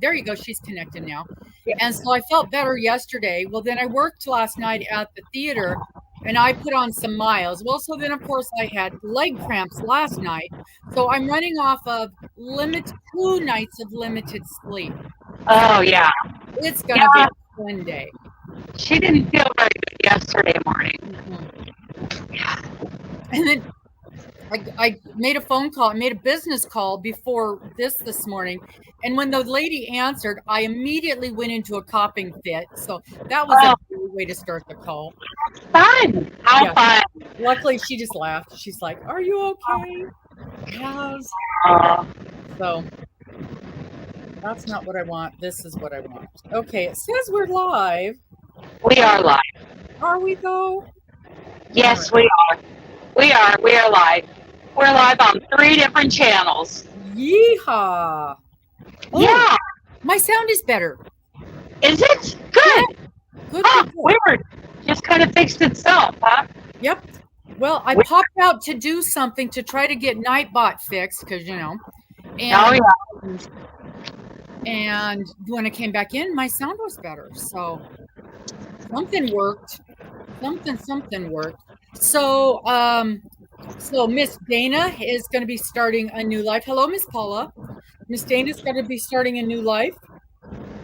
There you go. She's connected now. And so I felt better yesterday. Well, then I worked last night at the theater and I put on some miles. Well, so then, of course, I had leg cramps last night. So I'm running off of 2 nights of limited sleep. Oh, yeah. It's going to be a fun day. She didn't feel very good yesterday morning. And then I made a phone call. I made a business call before this morning. And when the lady answered, I immediately went into a coughing fit. So that was a great way to start the call. Fun. How fun. Luckily, she just laughed. She's like, "Are you okay?" Yes. So that's not what I want. This is what I want. Okay, it says we're live. We are live. Are we though? Yes, we are. We are live. We're live on 3 different channels. Yeehaw! Oh, yeah. My sound is better. Is it? Good. Good. Weird. Just kind of fixed itself, huh? Yep. Well, I popped out to do something to try to get Nightbot fixed because, And when I came back in, my sound was better. So something worked. Something worked. So Miss Dana is going to be starting a new life. Hello, Miss Paula. Miss Dana's going to be starting a new life.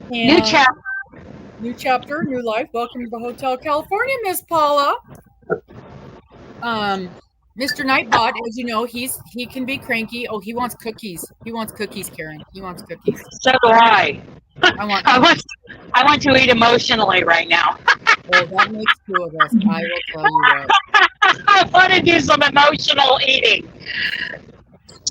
New chapter, new life. Welcome to the Hotel California, Miss Paula. Mr. Nightbot, as you know, he can be cranky. Oh, he wants cookies. He wants cookies, Karen. He wants cookies. So do I. I want to eat emotionally right now. Oh, that makes 2 of us. I will tell you what. I want to do some emotional eating.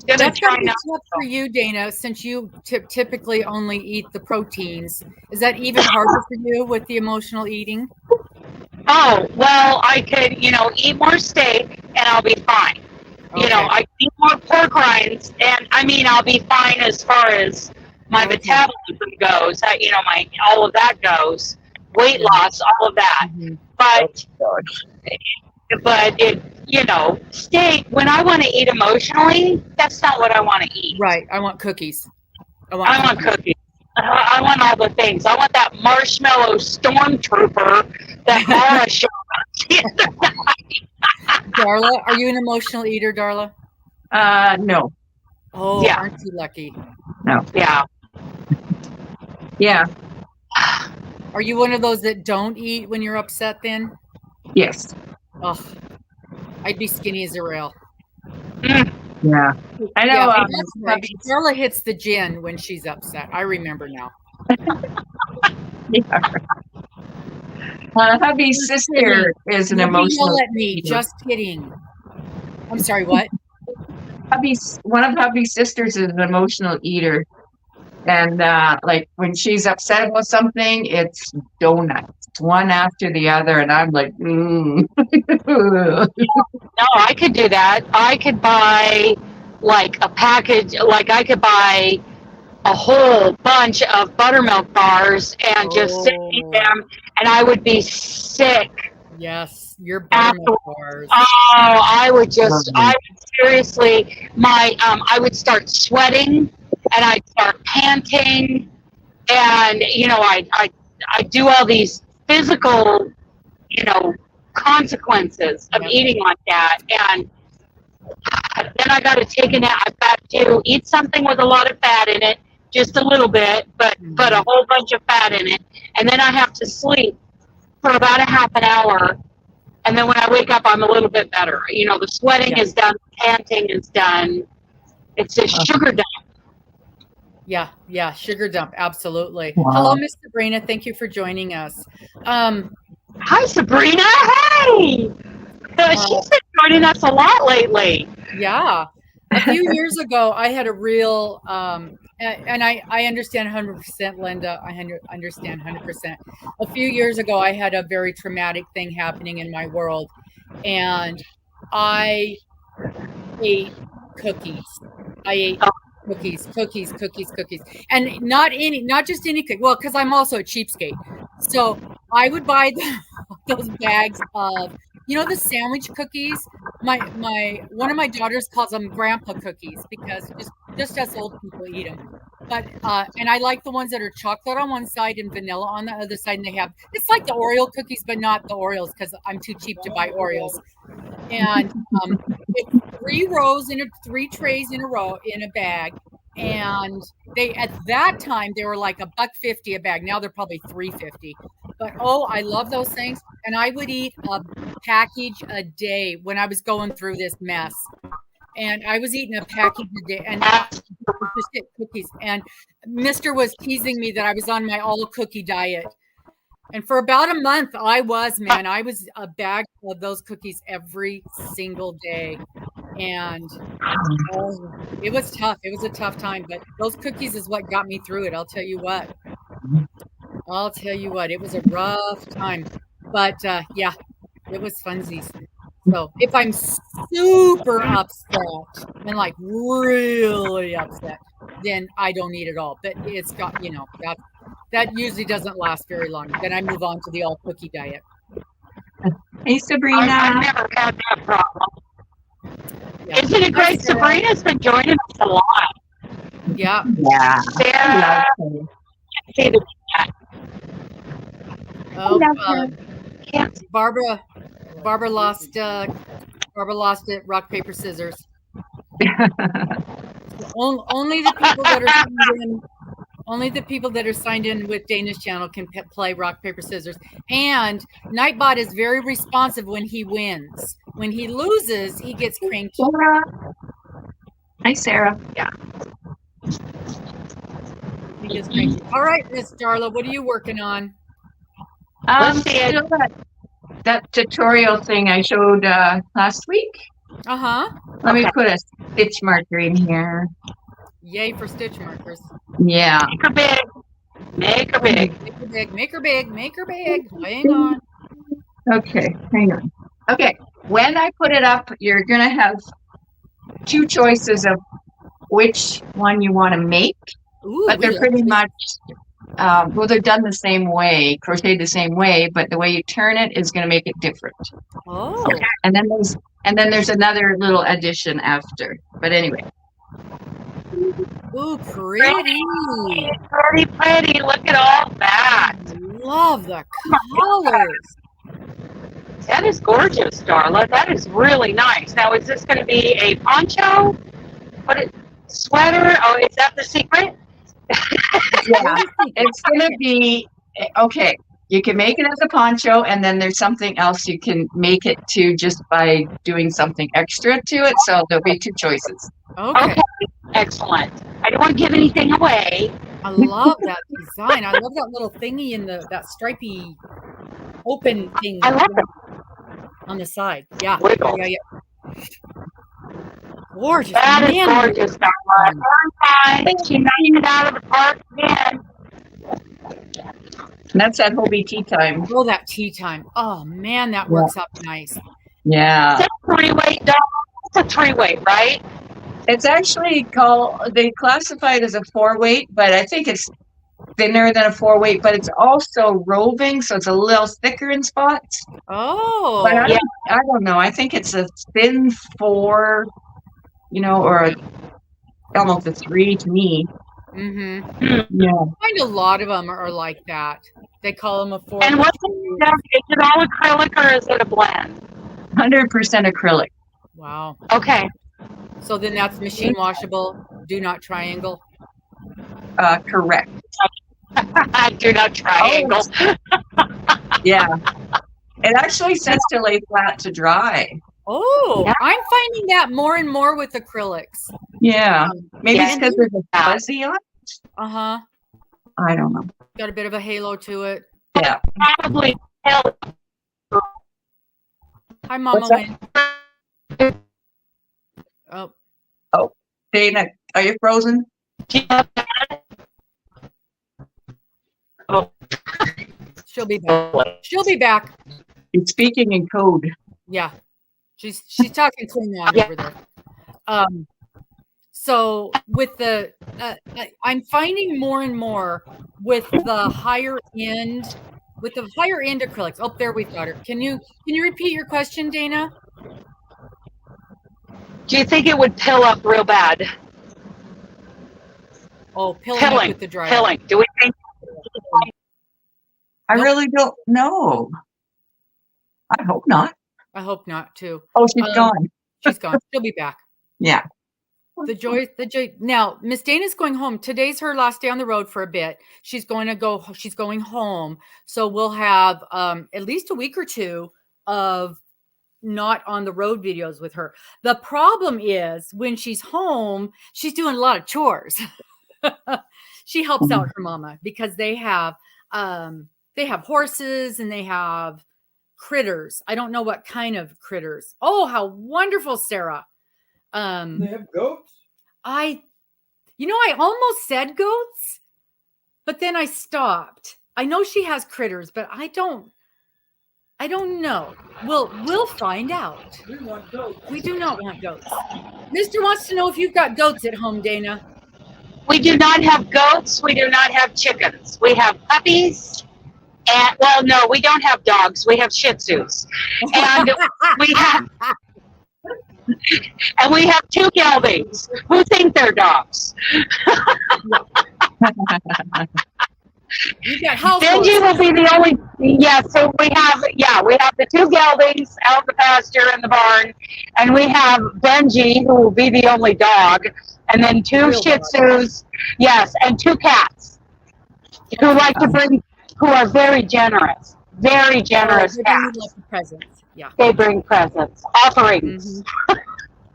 That's going to be tough for you, Dana, since you typically only eat the proteins. Is that even harder for you with the emotional eating? Oh, well, I could, eat more steak and I'll be fine. Okay. I could eat more pork rinds and, I'll be fine as far as my metabolism goes. All of that goes. Weight loss, all of that. Mm-hmm. But steak, when I want to eat emotionally, that's not what I want to eat. Right. I want cookies. I want cookies. I want all the things. I want that marshmallow stormtrooper that Mara showed us the other night. Darla, are you an emotional eater, Darla? No. Oh, yeah. Aren't you lucky? No. Yeah. Yeah. Are you one of those that don't eat when you're upset then? Yes. Oh, I'd be skinny as a rail. Yeah. I know. Yeah, right. Darla hits the gin when she's upset. I remember now. Yeah. Hubby's sister is an emotional yell at me. Eater. Just kidding. I'm sorry, what? One of Hubby's sisters is an emotional eater. And like when she's upset with something, it's donuts, one after the other. And I'm like, No, I could do that. I could buy like a package, like I could buy a whole bunch of buttermilk bars and just sit and eat them. And I would be sick. Yes, your buttermilk bars. Oh, I would seriously, I would start sweating. And I'd start panting, and I do all these physical, consequences of eating like that. And then I got to take a nap. I've got to eat something with a lot of fat in it, just a little bit, but a whole bunch of fat in it. And then I have to sleep for about a half an hour. And then when I wake up, I'm a little bit better. The sweating is done, the panting is done. It's a sugar dump. Yeah, sugar dump, absolutely. Wow. Hello, Miss Sabrina. Thank you for joining us. Hi, Sabrina. Hey! She's been joining us a lot lately. Yeah. A few years ago, I had a real, and I understand 100%, Linda. I understand 100%. A few years ago, I had a very traumatic thing happening in my world, and I ate cookies. I ate cookies, and not just any cookie. Well, because I'm also a cheapskate, so I would buy those bags of, the sandwich cookies. One of my daughters calls them grandpa cookies because just us old people eat them. But and I like the ones that are chocolate on one side and vanilla on the other side. And they have, it's like the Oreo cookies, but not the Oreos because I'm too cheap to buy Oreos. And it's 3 rows in 3 trays in a row in a bag. And they, at that time, they were like $1.50 a bag. Now they're probably $3.50. But oh, I love those things. And I would eat a package a day when I was going through this mess. And I was eating a package a day and just get cookies. And Mr. was teasing me that I was on my all cookie diet. And for about a month, I was a bag of those cookies every single day. And it was tough. It was a tough time, but those cookies is what got me through it. I'll tell you what. It was a rough time, but yeah, it was funsies. So if I'm super upset and like really upset, then I don't eat it all. But it's got, that usually doesn't last very long. Then I move on to the all cookie diet. Hey, Sabrina. I've never had that problem. Yeah. Isn't it great? Sabrina's been joining us a lot. Yeah. Yeah. Sarah, see the chat. Oh, Barbara lost it. Rock, paper, scissors. Only the people that are signed in. Only the people that are signed in with Dana's channel can play rock, paper, scissors. And Nightbot is very responsive when he wins. When he loses, he gets cranky. Hi, Sarah. Yeah. He gets cranky. All right, Miss Darla, what are you working on? Still that tutorial thing I showed last week. Let me put a stitch marker in here. Yay for stitch markers. Yeah. Make her big. Make her big. Make her big. Make her big. Make her big. Hang on. Okay, hang on. Okay, when I put it up, you're going to have 2 choices of which one you want to make. Ooh, but they're pretty much, well, they're done the same way, crocheted the same way, but the way you turn it is going to make it different. Oh. Okay. And then there's another little addition after. But anyway. Ooh, pretty. Pretty. Look at all that. Love the colors. That is gorgeous, Darla. That is really nice. Now, is this going to be a poncho? Sweater? Oh, is that the secret? Yeah, it's going to be, okay, you can make it as a poncho, and then there's something else you can make it to just by doing something extra to it. So there'll be 2 choices. Okay. Excellent. I don't want to give anything away. I love that design. I love that little thingy in that stripy open thing. I love it. On the side. Yeah. Wiggle. Yeah. Gorgeous. That is gorgeous, Darla. She knocked it out of the park again. And that's at Hobie Tea Time. Oh, that tea time. Oh, man, that works out nice. Yeah. It's a 3-weight, Darla. It's a 3-weight, right? It's actually they classify it as a 4-weight, but I think it's thinner than a 4-weight, but it's also roving, so it's a little thicker in spots. Oh. But I don't know. I think it's a thin 4, or I don't know if it's 3 to me. Mm-hmm. Yeah. I find a lot of them are like that. They call them a 4. And what's it? Is it all acrylic or is it a blend? 100% acrylic. Wow. Okay. So then that's machine washable. Do not triangle. Correct. Do not triangle. Yeah. It actually says to lay flat to dry. Oh, yeah. I'm finding that more and more with acrylics. Yeah. Maybe it's because there's a fuzzy on it. Uh-huh. I don't know. Got a bit of a halo to it. Yeah. Probably. Hi, Mama Wynn. Oh, Dana, are you frozen? Oh. She'll be back. She'll be back. It's speaking in code. Yeah. She's talking Klingon over there. So with the I'm finding more and more with the higher end acrylics. Oh, there we've got her. Can you repeat your question, Dana? Do you think it would pill up real bad? Oh, pilling up with the dryer. Pilling. Do we think? I Nope. really don't know. I hope not. I hope not too. Oh, she's gone. She's gone. She'll be back. Yeah. The joy. Now, Miss Dana's going home. Today's her last day on the road for a bit. She's going home. So we'll have at least a week or two of not on the road videos with her. The problem is when she's home, she's doing a lot of chores. She helps out her mama because they have horses and they have critters. I don't know what kind of critters. Oh, how wonderful, Sarah. They have goats. I almost said goats, but then I stopped. I know she has critters, but I don't know. We'll find out. We want goats. We do not want goats. Mister wants to know if you've got goats at home, Dana. We do not have goats. We do not have chickens. We have puppies. And well, no, we don't have dogs. We have Shih Tzus. And we have two geldings who think they're dogs. You got house Benji will be the only. So we have the two geldings out in the pasture in the barn, and we have Benji who will be the only dog, and then two Shih Tzus, and two cats who who are very generous cats. Presents. Yeah. They bring presents, offerings.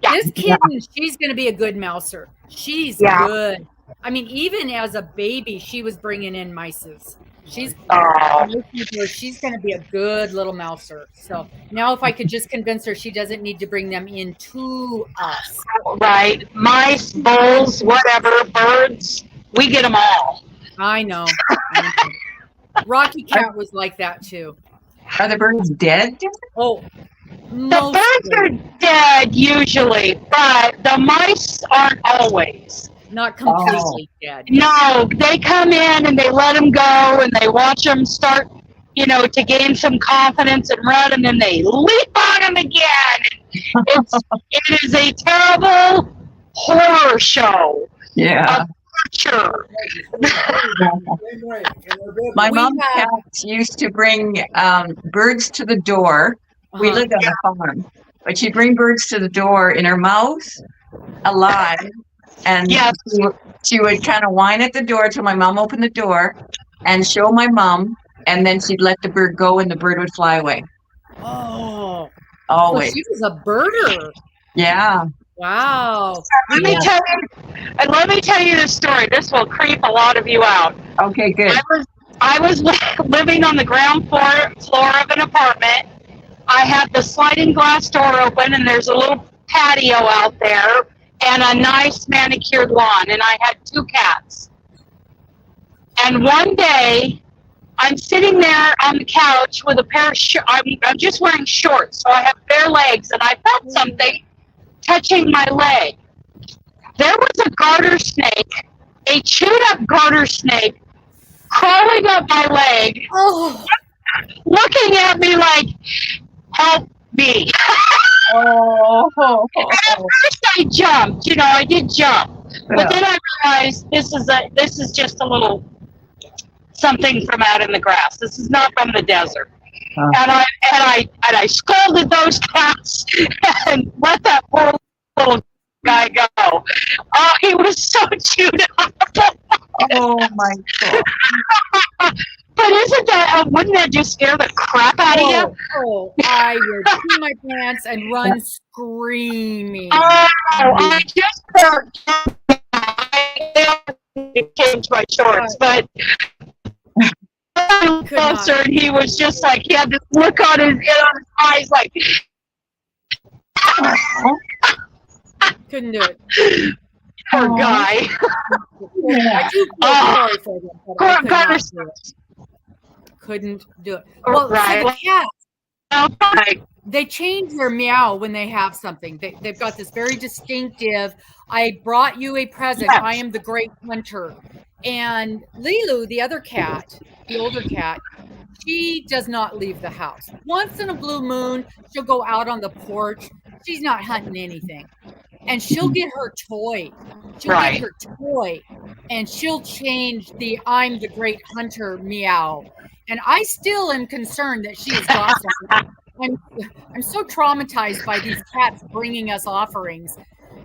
This kitten, she's going to be a good mouser. She's good. I mean, even as a baby, she was bringing in mices. She's going to be a good little mouser. So now if I could just convince her she doesn't need to bring them in to us. Right. Mice, bulls, whatever, birds, we get them all. I know. Rocky Cat was like that too. Are the birds dead? Oh, the birds are dead usually, but the mice aren't always. Not completely dead. No, they come in and they let them go and they watch them start, to gain some confidence and run, and then they leap on them again. It is a terrible horror show. Yeah. Sure. My mom's cats used to bring birds to the door. We lived on a farm, but she'd bring birds to the door in her mouth, alive, and she would kind of whine at the door till my mom opened the door and show my mom, and then she'd let the bird go and the bird would fly away. Oh, always. Well, she was a birder. Yeah. Wow. Let me tell you this story. This will creep a lot of you out. Okay, good. I was living on the ground floor of an apartment. I had the sliding glass door open, and there's a little patio out there and a nice manicured lawn, and I had two cats. And one day, I'm sitting there on the couch with a pair of I'm just wearing shorts, so I have bare legs, and I felt something touching my leg. There was a garter snake, a chewed up garter snake, crawling up my leg, looking at me like, help me. Oh. And at first I jumped, I did jump. But then I realized this is just a little something from out in the grass. This is not from the desert. And I scolded those cats and let that poor little guy go. Oh, he was so chewed up. Oh my God. But wouldn't that just scare the crap out of you? Oh, I would pee my pants and run screaming. Oh, I just felt to change my shorts, but closer, and he was just like, he had this look on his eyes like, couldn't do it. poor guy. I do feel sorry for them, but I could not do it. Couldn't do it. Well, Right. so the cats, Right. they change their meow when they have something. They've got this very distinctive, I brought you a present. Yes. I am the great hunter. And Lilu, the other cat, the older cat, she does not leave the house. Once in a blue moon, she'll go out on the porch. She's not hunting anything. and she'll get her toy. She'll Right. get her toy, and she'll change the "I'm the great hunter" meow. And I still am concerned that she has got something. I'm so traumatized by these cats bringing us offerings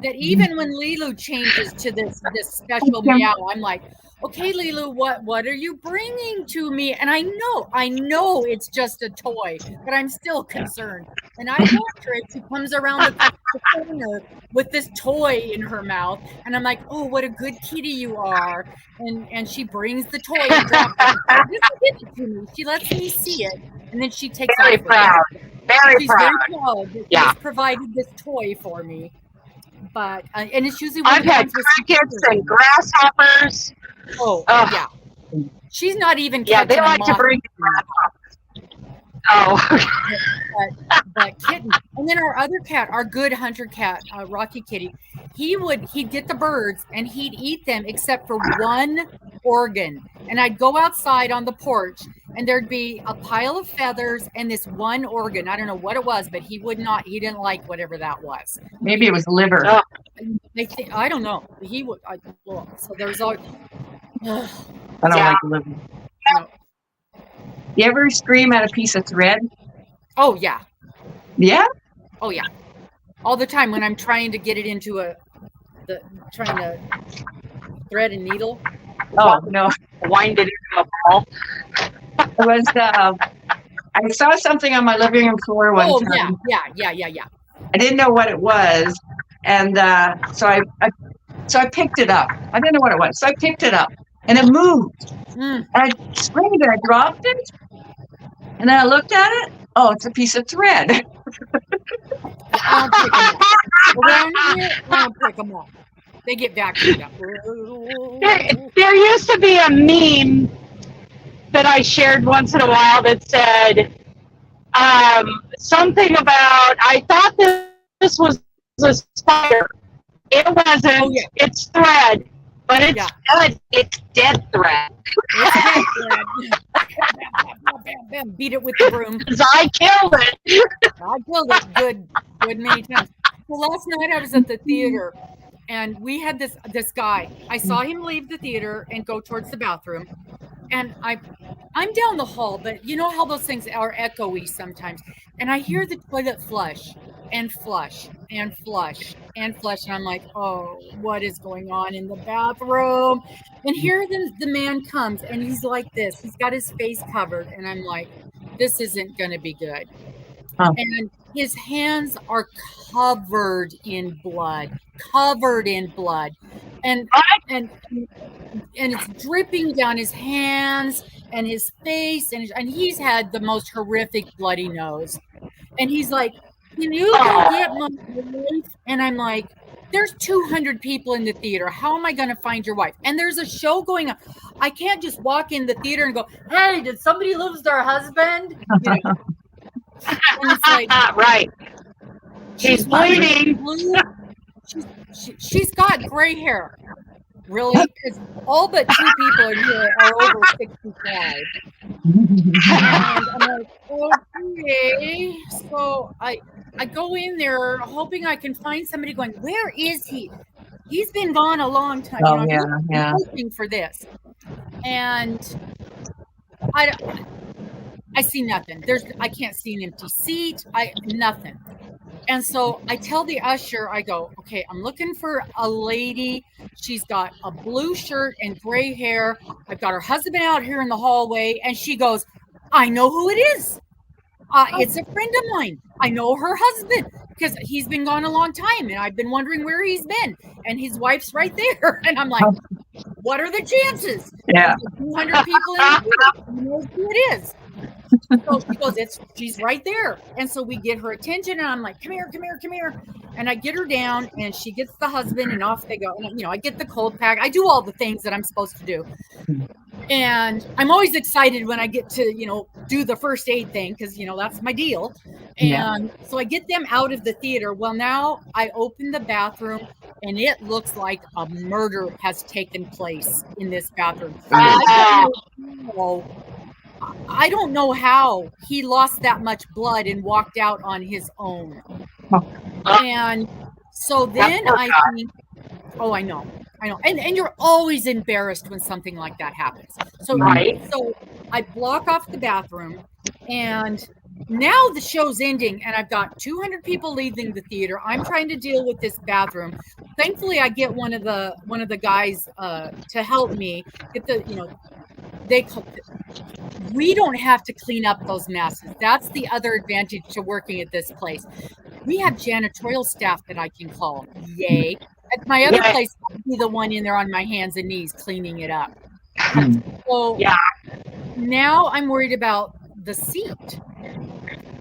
that even when Lilu changes to this special meow, I'm like, okay, Lilu, what are you bringing to me? And I know it's just a toy, but I'm still concerned. And I watch her as she comes around the corner with this toy in her mouth, and I'm like, oh, what a good kitty you are. And she brings the toy and drops it. She doesn't give it to me. She lets me see it, and then she takes Very off with proud. it. Very She's proud. very proud that Yeah. she's provided this toy for me. But and it's usually one I've of the had ones with crickets and grasshoppers. oh Ugh. yeah, she's not even Yeah, they catching a like to moth. bring grasshoppers. Oh. But kitten. And then our other cat, our good hunter cat, Rocky Kitty, he'd get the birds and he'd eat them except for one organ. And I'd go outside on the porch and there'd be a pile of feathers and this one organ. I don't know what it was, but he didn't like whatever that was. Maybe it was liver. Oh. I don't know. He would. So there's all. I don't Yeah. like liver. No. You ever scream at a piece of thread? Oh yeah. Yeah. Oh yeah. All the time when I'm trying to get it into trying to thread and needle. Oh no. Wind it into a ball. It was. I saw something on my living room floor one time. Yeah. I didn't know what it was, and so I picked it up. I didn't know what it was, so I picked it up, and it moved. Mm. And I screamed and I dropped it, and then I looked at it. Oh, it's a piece of thread. I don't pick them up. Around here, I don't pick them up. They get vacuumed up. There used to be a meme that I shared once in a while that said something about, I thought this was a spider. It wasn't. Oh, yeah. It's thread, but it's Yeah. good. It's dead thread. Bam, beat it with the broom. 'Cause I killed it. I killed it good many times. Well, last night I was at the theater and we had this guy. I saw him leave the theater and go towards the bathroom. And I'm down the hall, but you know how those things are echoey sometimes. And I hear the toilet flush and flush and flush and flush. And I'm like, oh, what is going on in the bathroom? And here the man comes and he's like this. He's got his face covered. And I'm like, this isn't going to be good. Huh. And his hands are covered in blood. And it's dripping down his hands and his face, and he's had the most horrific bloody nose. And he's like, can you go get my wife? And I'm like, there's 200 people in the theater. How am I going to find your wife? And there's a show going on. I can't just walk in the theater and go, hey, did somebody lose their husband? You know? And it's like, Right. She's bleeding. She's got gray hair. Really? Because all but 2 people in here are over 65. And I'm like, okay. So I go in there hoping I can find somebody going, where is he? He's been gone a long time. Oh, you know, yeah. I'm hoping for this. And I see nothing. I can't see an empty seat. Nothing. And so I tell the usher, I go, okay, I'm looking for a lady. She's got a blue shirt and gray hair. I've got her husband out here in the hallway. And she goes, I know who it is. It's a friend of mine. I know her husband because he's been gone a long time. And I've been wondering where he's been. And his wife's right there. And I'm like, what are the chances? Yeah. 200 people in the theater. Who knows who it is? So she goes, she's right there. And so we get her attention and I'm like, come here. And I get her down and she gets the husband and off they go. And, I get the cold pack. I do all the things that I'm supposed to do. And I'm always excited when I get to, do the first aid thing because, that's my deal. And so I get them out of the theater. Well, now I open the bathroom and it looks like a murder has taken place in this bathroom. I don't know how he lost that much blood and walked out on his own. And So then poor I guy. think, oh, I know. And you're always embarrassed when something like that happens. So, Right. so I block off the bathroom, and now the show's ending, and I've got 200 people leaving the theater. I'm trying to deal with this bathroom. Thankfully, I get one of the guys to help me get the, we don't have to clean up those messes. That's the other advantage to working at this place. We have janitorial staff that I can call. Yay. At my other place, I'd be the one in there on my hands and knees cleaning it up. So Yeah. now I'm worried about the seat.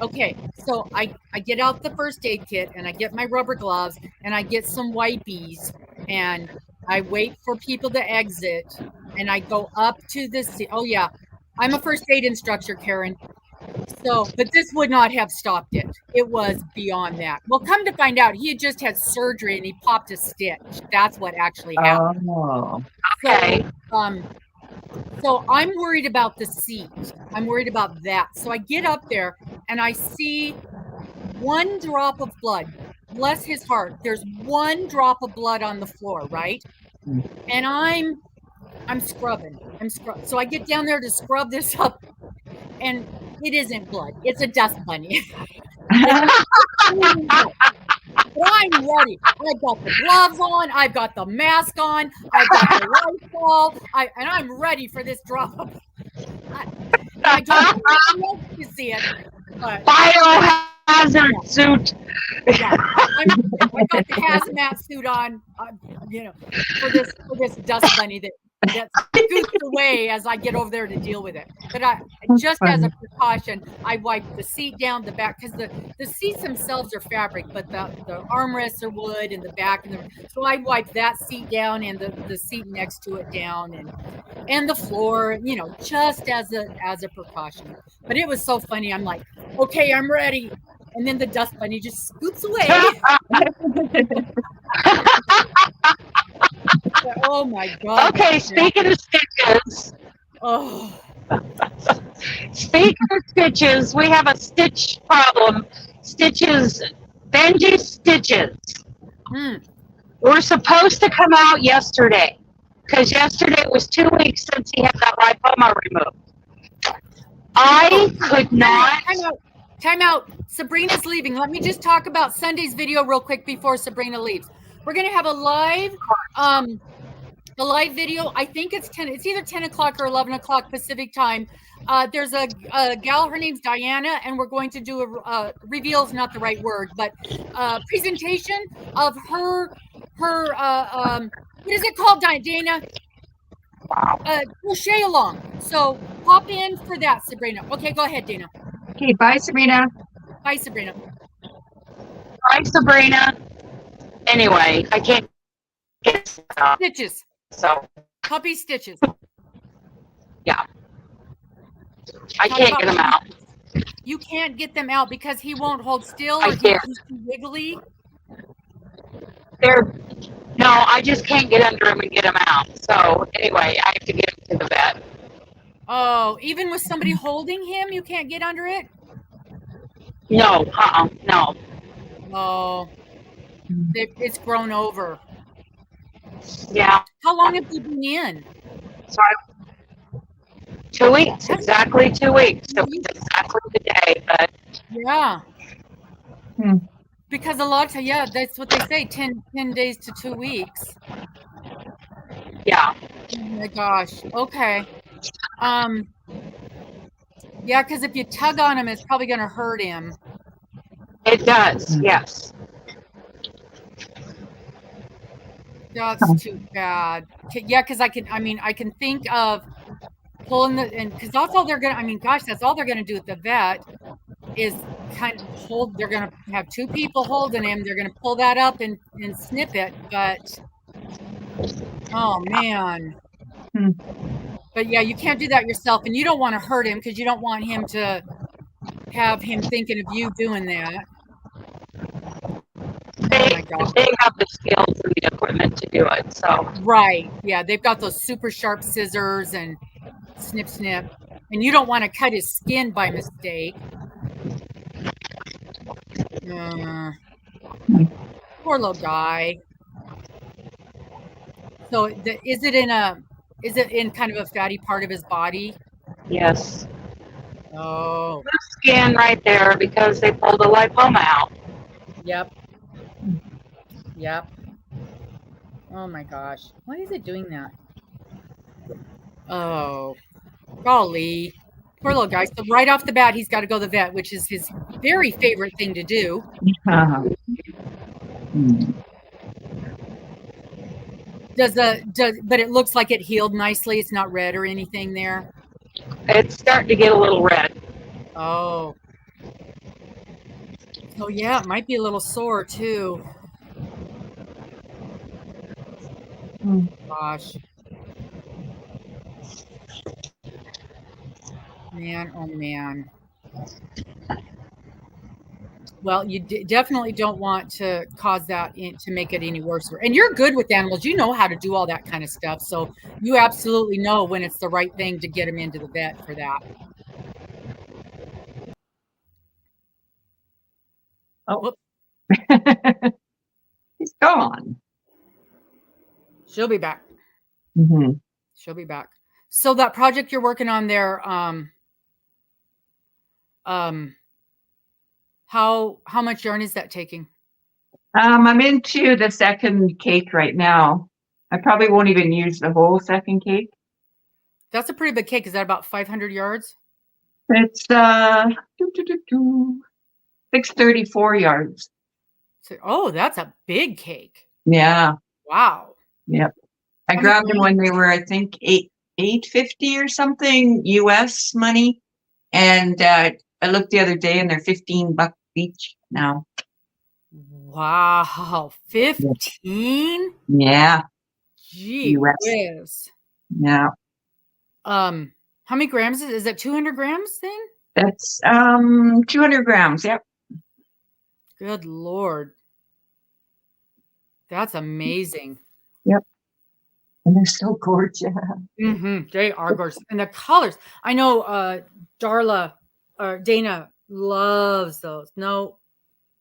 Okay, so I get out the first aid kit, and I get my rubber gloves, and I get some wipies, and I wait for people to exit, and I go up to the seat. Oh yeah, I'm a first aid instructor, Karen. So, but this would not have stopped it. It was beyond that. Well, come to find out, he had just had surgery and he popped a stitch. That's what actually happened. Oh. Okay. So I'm worried about the seat. I'm worried about that. So I get up there and I see one drop of blood. Bless his heart. There's one drop of blood on the floor, right? And I'm scrubbing. So I get down there to scrub this up, and it isn't blood. It's a dust bunny. But I'm ready. I've got the gloves on. I've got the mask on. I've got the rifle. And I'm ready for this drop. I don't know if you see it, but Biohazard suit. yeah, I got the hazmat suit on, for this dust bunny that scoots away as I get over there to deal with it. But just as a precaution, I wipe the seat down, the back, because the seats themselves are fabric, but the armrests are wood and the back, so I wipe that seat down and the seat next to it down, and the floor, just as a precaution. But it was so funny. I'm like, okay, I'm ready. And then the dust bunny just scoots away. Oh my God. Okay, speaking of stitches. Oh. Speaking of stitches, we have a stitch problem. Stitches, Benji stitches. Were supposed to come out yesterday, because yesterday was 2 weeks since he had that lipoma removed. I could not. Time out. Sabrina's leaving. Let me just talk about Sunday's video real quick before Sabrina leaves. We're going to have a live video. I think it's either 10 o'clock or 11 o'clock Pacific time. There's a gal, her name's Diana, and we're going to do a reveal is not the right word, but presentation of her what is it called, Dana? Crochet along. So pop in for that, Sabrina. Okay, go ahead, Dana. Okay, bye, Sabrina. Bye, Sabrina. Bye, Sabrina. Anyway, I can't get stitches. So puppy stitches. Yeah. I can't get them out. You can't get them out because he won't hold still, or he's too wiggly. No, I just can't get under him and get him out. So anyway, I have to get him to the vet. Oh, even with somebody holding him, you can't get under it? No, no. Oh, it's grown over. Yeah. How long have you been in? Sorry. 2 weeks, exactly 2 weeks. So it's exactly the day, but. Yeah. Because a lot of, that's what they say, 10 days to 2 weeks. Yeah. Oh my gosh. Okay. Yeah, because if you tug on him, it's probably going to hurt him. It does, yes. That's too bad. Yeah, because I can think of pulling because that's all they're going to, that's all they're going to do at the vet is kind of hold. They're going to have two people holding him. They're going to pull that up and snip it. But, oh, man. But yeah, you can't do that yourself, and you don't want to hurt him because you don't want him to have him thinking of you doing that. They have the skills and the equipment to do it. So right, yeah, they've got those super sharp scissors and snip, and you don't want to cut his skin by mistake. Poor little guy. So is it in kind of a fatty part of his body? Yes. Oh, Scan right there because they pulled a lipoma out. yep. Yep. Oh my gosh. Why is it doing that? Oh, golly. Poor little guy. So right off the bat, he's got to go to the vet, which is his very favorite thing to do. Uh-huh. But it looks like it healed nicely. It's not red or anything there. It's starting to get a little red. Oh. So yeah, it might be a little sore too. Gosh. Man, oh man. Well, you definitely don't want to cause that to make it any worse. And you're good with animals. You know how to do all that kind of stuff. So you absolutely know when it's the right thing to get them into the vet for that. Oh. He's gone. She'll be back. Mm-hmm. She'll be back. So that project you're working on there, how much yarn is that taking? I'm into the second cake right now. I probably won't even use the whole second cake. That's a pretty big cake. Is that about 500 yards? It's 634 yards. So, oh, that's a big cake. Yeah. Wow. Yep. I grabbed them when they were, I think, $8.50 or something US money, and I looked the other day and they're $15 each now. Wow, 15? Yeah. Gee whiz. Yeah. How many grams is it? 200 grams then? That's 200 grams. Yep. Good Lord. That's amazing. Yep. And they're so gorgeous. Mm-hmm. They are gorgeous. And the colors. I know Darla or Dana loves those. No,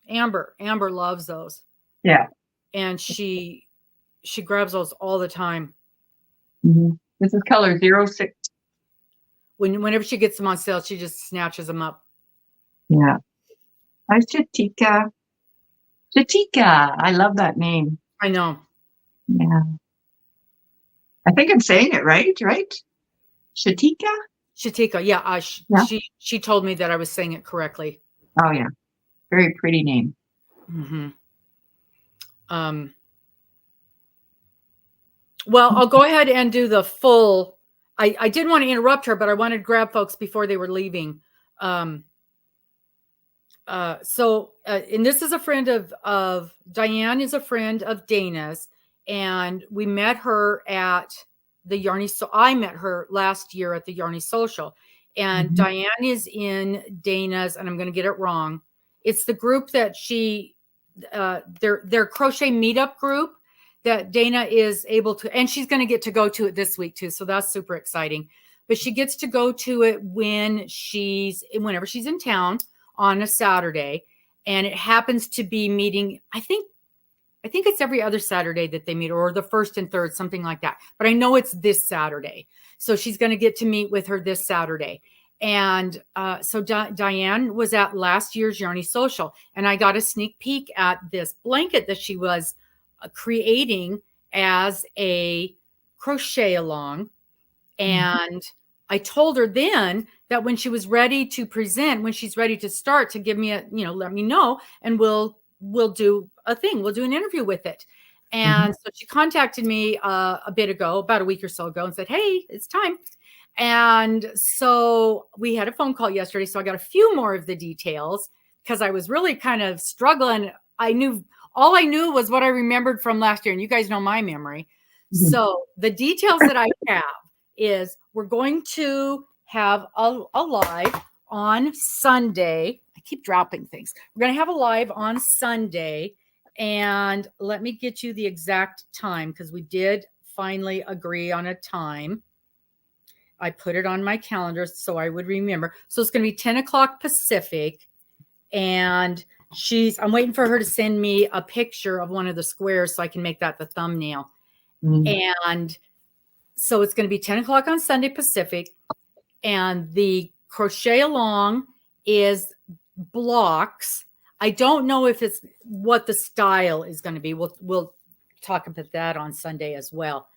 Amber loves those. Yeah. And she grabs those all the time. Mm-hmm. This is color 06. Whenever she gets them on sale, she just snatches them up. Yeah. Hi, Shatika. Shatika. I love that name. I know. Yeah. I think I'm saying it right? Shatika? Shatika. Yeah. Yeah. She told me that I was saying it correctly. Oh, yeah. Very pretty name. Mm-hmm. Well, I'll go ahead and do the full. I didn't want to interrupt her, but I wanted to grab folks before they were leaving. And this is a friend of Diane is a friend of Dana's, and we met her at the Yarny. So I met her last year at the Yarny Social, and Diane is in Dana's, and I'm going to get it wrong. It's the group that their crochet meetup group that Dana is able to, and she's going to get to go to it this week too. So that's super exciting. But she gets to go to it whenever she's in town on a Saturday, and it happens to be meeting. I think it's every other Saturday that they meet, or the first and third, something like that. But I know it's this Saturday. So she's going to get to meet with her this Saturday. And so Diane was at last year's Yarny Social, and I got a sneak peek at this blanket that she was creating as a crochet along. And I told her then that when she was ready to present, when she's ready to start, to give me let me know, and we'll do a thing. We'll do an interview with it. And so she contacted me a bit ago, about a week or so ago, and said, hey, it's time. And so we had a phone call yesterday. So I got a few more of the details because I was really kind of struggling. All I knew was what I remembered from last year. And you guys know my memory. So the details that I have is we're going to have a live on Sunday. I keep dropping things. We're going to have a live on Sunday. And let me get you the exact time, because we did finally agree on a time. I put it on my calendar so I would remember. So it's going to be 10 o'clock Pacific. And I'm waiting for her to send me a picture of one of the squares so I can make that the thumbnail. And so it's going to be 10 o'clock on Sunday Pacific. And the crochet along is blocks. I don't know if it's what the style is going to be. We'll talk about that on Sunday as well.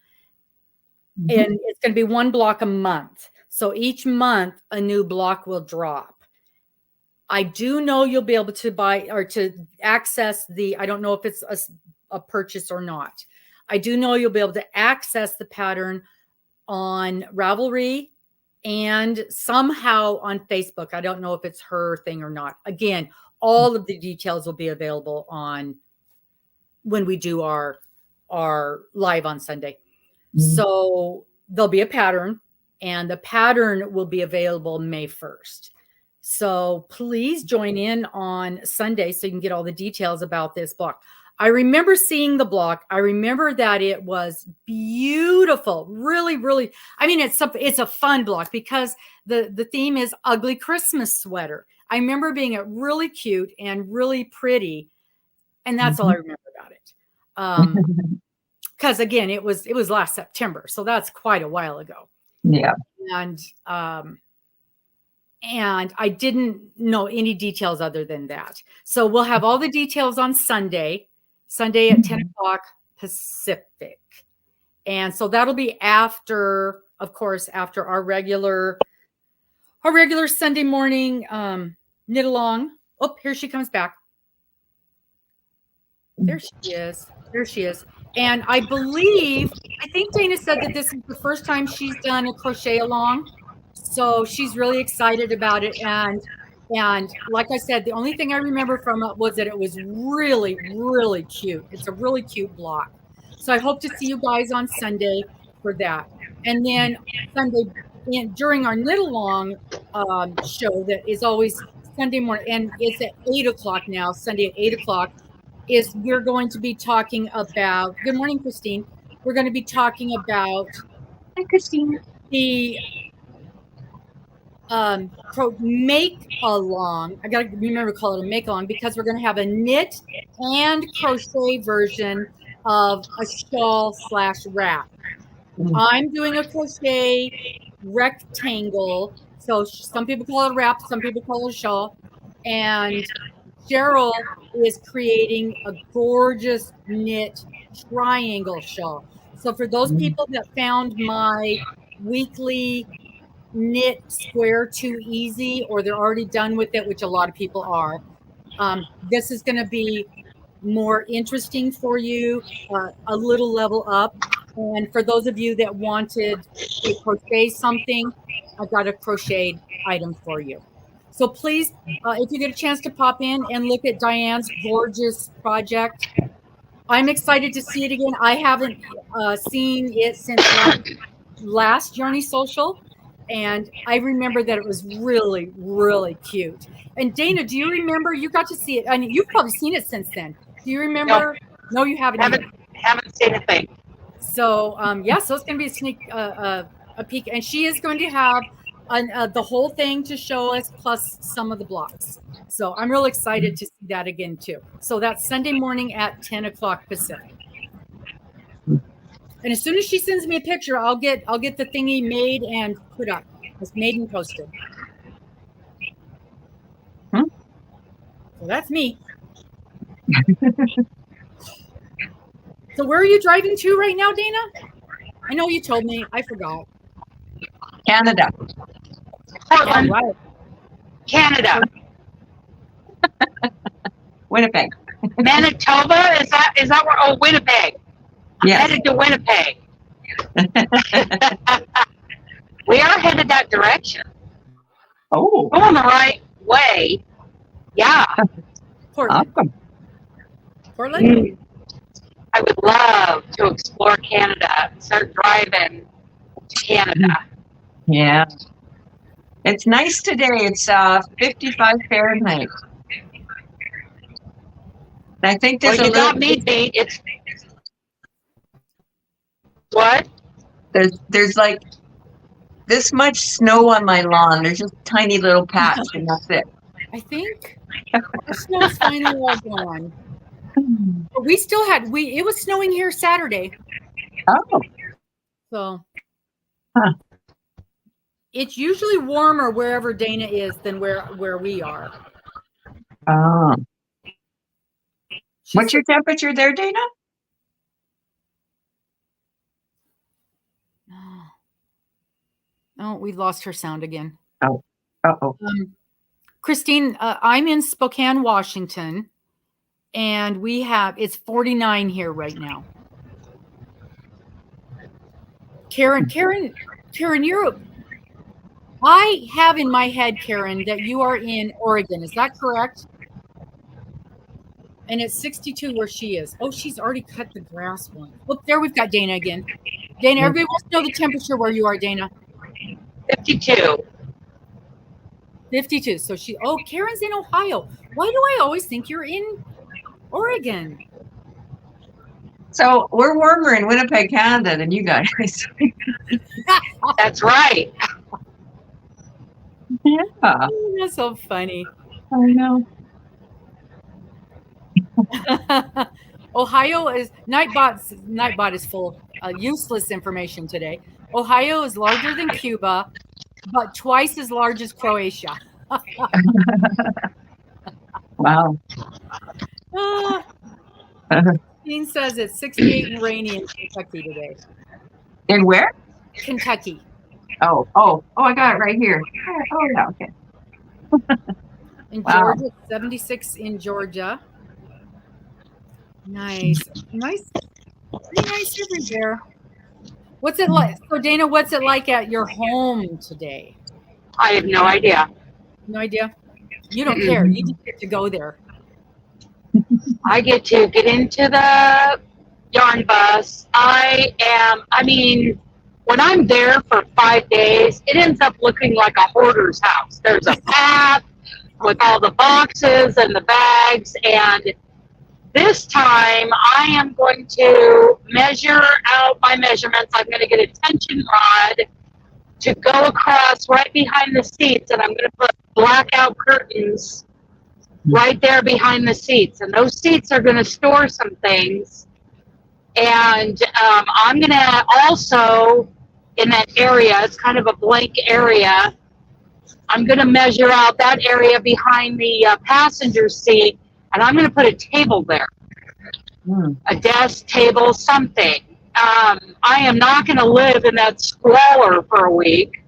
And it's going to be one block a month. So each month a new block will drop. I do know you'll be able to buy or to access I don't know if it's a purchase or not. I do know you'll be able to access the pattern on Ravelry and somehow on Facebook. I don't know if it's her thing or not. Again, all of the details will be available on when we do our live on Sunday. So there'll be a pattern, and the pattern will be available May 1st. So please join in on Sunday so you can get all the details about this block. I remember seeing the block. I remember that it was beautiful. Really, really. I mean, it's a fun block because the theme is ugly Christmas sweater. I remember being really cute and really pretty. And that's all I remember about it. Because again, it was last September. So that's quite a while ago. Yeah. And I didn't know any details other than that. So we'll have all the details on Sunday at 10 o'clock Pacific. And so that'll be after our regular Sunday morning knit along. Oh, here she comes back. There she is. And I think Dana said that this is the first time she's done a crochet along. So she's really excited about it. And like I said, the only thing I remember from it was that it was really, really cute. It's a really cute block. So I hope to see you guys on Sunday for that. And then Sunday, during our knit along show that is always Sunday morning, and it's at 8 o'clock now, Sunday at 8 o'clock, we're going to be talking about, good morning, Christine. We're going to be talking about Hi, Christine. The make along. I got to remember to call it a make along because we're going to have a knit and crochet version of a shawl / wrap. I'm doing a crochet rectangle. So some people call it a wrap, some people call it a shawl. And Cheryl is creating a gorgeous knit triangle shawl. So for those people that found my weekly knit square too easy, or they're already done with it, which a lot of people are, this is going to be more interesting for you, a little level up. And for those of you that wanted to crochet something, I've got a crocheted item for you. So please, if you get a chance to pop in and look at Diane's gorgeous project, I'm excited to see it again. I haven't seen it since last Journey Social, and I remember that it was really, really cute. And Dana, do you remember? You got to see it. I mean, you've probably seen it since then. Do you remember? No, you haven't. Haven't seen a thing. So yeah, so it's going to be a sneak, a peek, and she is going to have the whole thing to show us, plus some of the blocks. So I'm real excited to see that again too. So that's Sunday morning at 10 o'clock Pacific. And as soon as she sends me a picture, I'll get the thingy made and put up. It's made and posted. So that's me. So where are you driving to right now, Dana? I know you told me. I forgot. Canada. Portland, Right. Canada. Winnipeg. Manitoba, is that where? Oh, Winnipeg. I'm Yes. headed to Winnipeg. We are headed that direction. Oh, Going the right way. Yeah. Portland. awesome. Portland? I would love to explore Canada and start driving to Canada. Yeah. It's nice today. It's 55 Fahrenheit. I think Well, there's you got me beat. It's what? there's like this much snow on my lawn. There's just a tiny little patch, and that's it. I think our snow's finally all gone. But we still had it was snowing here Saturday. Oh. So Huh. it's usually warmer wherever Dana is than where we are. Oh. She What's your temperature there, Dana? Oh, we lost her sound again. Oh. Uh-oh. Christine, I'm in Spokane, Washington, and it's 49 here right now. Karen, I have in my head, Karen, that you are in Oregon. Is that correct? And it's 62 where she is. Oh, she's already cut the grass one. Look, there we've got Dana again. Dana, everybody wants to know the temperature where you are, Dana. 52. 52. So Karen's in Ohio. Why do I always think you're in Oregon? So we're warmer in Winnipeg, Canada than you guys. That's right. Yeah. Oh, that's so funny. I know. Ohio is Nightbot is full of useless information today. Ohio is larger than Cuba, but twice as large as Croatia. Wow. Dean says it's 68 and rainy in Kentucky today. In where? Kentucky. Oh, I got it right here. Oh, yeah, okay. In Wow. Georgia, 76 in Georgia. Nice. Pretty nice everywhere. What's it like? So Dana, what's it like at your home today? I have no idea. No idea? You don't care. You just get to go there. I get to get into the yarn bus. When I'm there for 5 days, it ends up looking like a hoarder's house. There's a path with all the boxes and the bags, and this time I am going to measure out my measurements. I'm going to get a tension rod to go across right behind the seats, and I'm going to put blackout curtains right there behind the seats. And those seats are going to store some things. And I'm going to also, in that area, it's kind of a blank area, I'm going to measure out that area behind the passenger seat, and I'm going to put a table there. A desk, table, something. I am not going to live in that squalor for a week.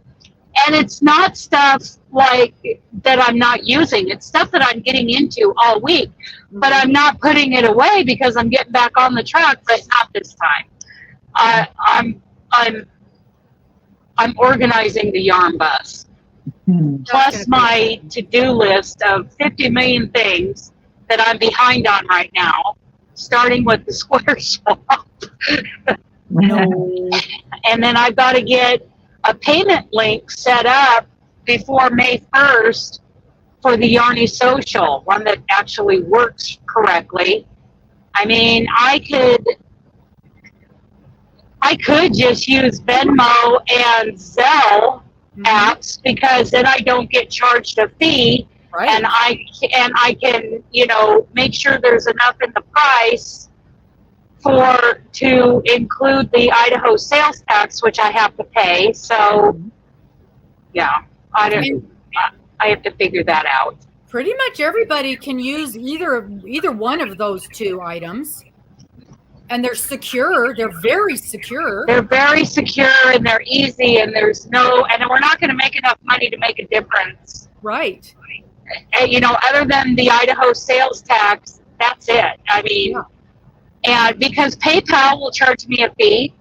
And it's not stuff like that I'm not using. It's stuff that I'm getting into all week, but I'm not putting it away because I'm getting back on the track, but not this time. I'm organizing the yarn bus. Plus my to-do list of 50 million things that I'm behind on right now, starting with the square shop. And then I've got to get a payment link set up before May 1st for the Yarny Social, one that actually works correctly. I mean, I could just use Venmo and Zelle apps because then I don't get charged a fee, right. and I can make sure there's enough in the price to include the Idaho sales tax, which I have to pay. So yeah, I have to figure that out. Pretty much everybody can use either one of those two items. And they're secure. They're very secure. They're very secure, and they're easy, and and we're not going to make enough money to make a difference. Right. And, other than the Idaho sales tax, that's it. I mean, and because PayPal will charge me a fee,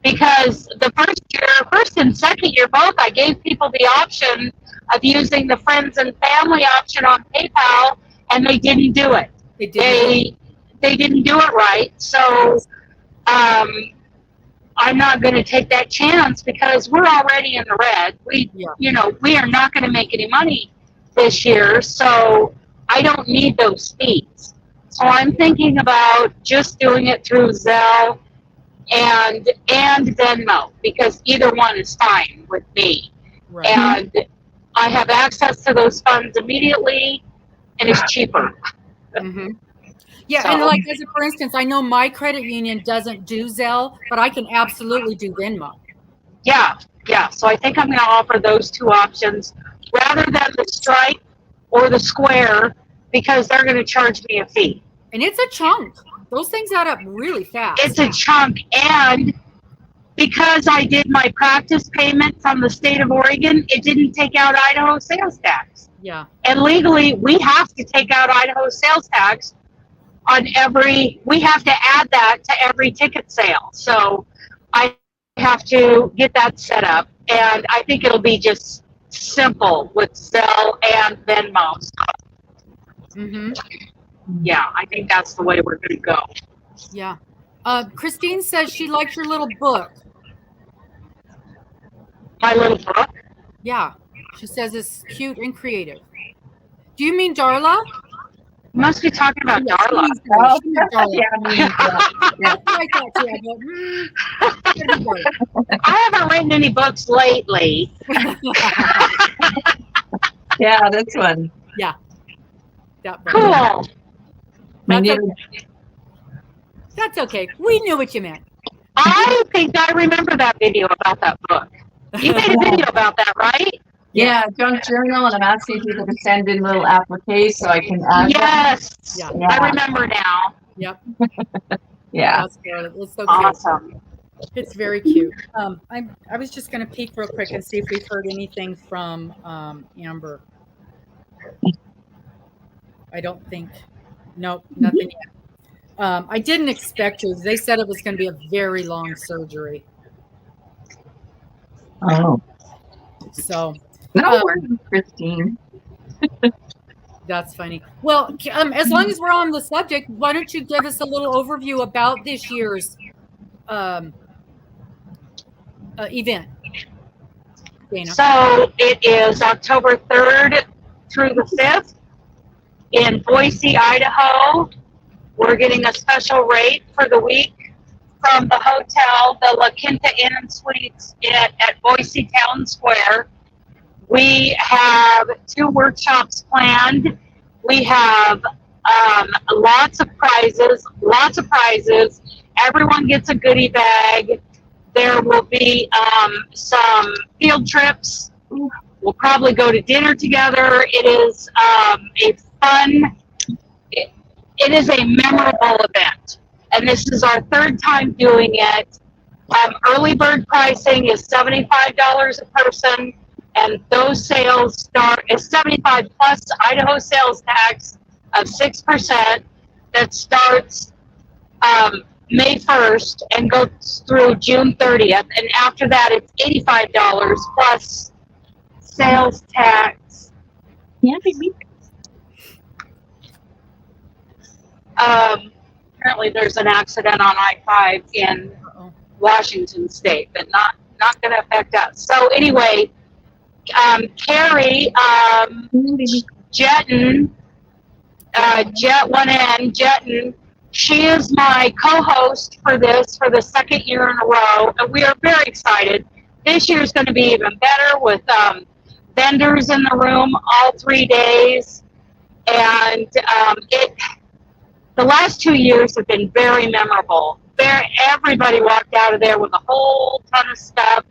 because the first and second year both, I gave people the option of using the friends and family option on PayPal, and they didn't do it. They didn't do it right. So I'm not going to take that chance because we're already in the red. We are not going to make any money this year. So I don't need those fees. So I'm thinking about just doing it through Zelle and Venmo, because either one is fine with me. Right. And I have access to those funds immediately, and it's cheaper. Mm-hmm. Yeah, So, and like for instance, I know my credit union doesn't do Zelle, but I can absolutely do Venmo. yeah. So I think I'm going to offer those two options rather than the Stripe or the Square, because they're going to charge me a fee. And it's a chunk. Those things add up really fast. It's a chunk, and because I did my practice payment from the state of Oregon, it didn't take out Idaho sales tax. Yeah. And legally, we have to take out Idaho sales tax on we have to add that to every ticket sale. So I have to get that set up, and I think it'll be just simple with Zelle and Venmo. Mm-hmm. Yeah, I think that's the way we're going to go. Yeah. Christine says she likes your little book. My little book? Yeah. She says it's cute and creative. Do you mean Darla? You must be talking about Yeah, she Darla. means Darla. She means Darla. Yeah. I thought too. I go, I haven't written any books lately. Yeah, this one. that book. Cool. We That's, need okay. That's okay. We knew what you meant. I think I remember that video about that book. You made a video about that, right? Yeah, junk journal, and I'm asking people to send in little appliques so I can add them. Yes. Yeah. I remember now. Yep. Yeah. That's good. It's so cute. Awesome. It's very cute. I was just going to peek real quick and see if we've heard anything from Amber. I don't think. Nope, nothing yet. I didn't expect to. They said it was going to be a very long surgery. Oh. So. No worries, Christine. That's funny. Well, as long as we're on the subject, why don't you give us a little overview about this year's event, Dana? So it is October 3rd through the 5th in Boise, Idaho. We're getting a special rate for the week from the hotel, the La Quinta Inn and Suites at Boise Town Square. We have 2 workshops planned. We have lots of prizes. Everyone gets a goodie bag. There will be some field trips. We'll probably go to dinner together. It is a fun, it is a memorable event. And this is our 3rd time doing it. Early bird pricing is $75 a person. And those sales start at 75 plus Idaho sales tax of 6% that starts May 1st and goes through June 30th. And after that, it's $85 plus sales tax. Yeah, baby. Apparently, there's an accident on I-5 in Washington State, but not going to affect us. So anyway. Carrie Jetton, Jetton, she is my co-host for this for the 2nd year in a row, and we are very excited. This year is going to be even better with vendors in the room all 3 days, and the last 2 years have been very memorable. Everybody walked out of there with a whole ton of stuff,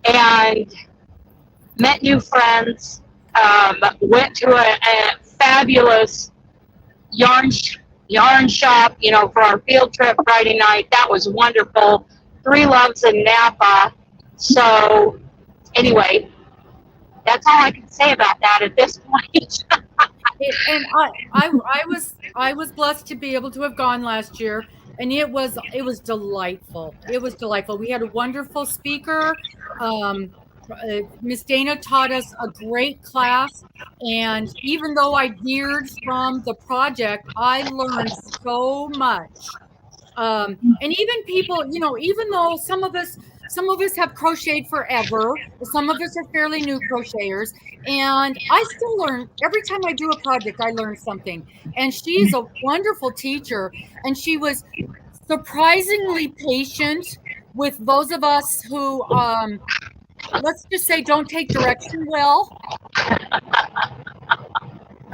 and met new friends, went to a fabulous yarn shop, for our field trip Friday night. That was wonderful. 3 Loves in Napa. So anyway, that's all I can say about that at this point. And I was blessed to be able to have gone last year, and it was delightful. It was delightful. We had a wonderful speaker. Miss Dana taught us a great class, and even though I veered from the project, I learned so much. And even people, even though some of us have crocheted forever, some of us are fairly new crocheters, and I still learn every time I do a project. I learn something, and she's a wonderful teacher, and she was surprisingly patient with those of us who let's just say don't take direction well. I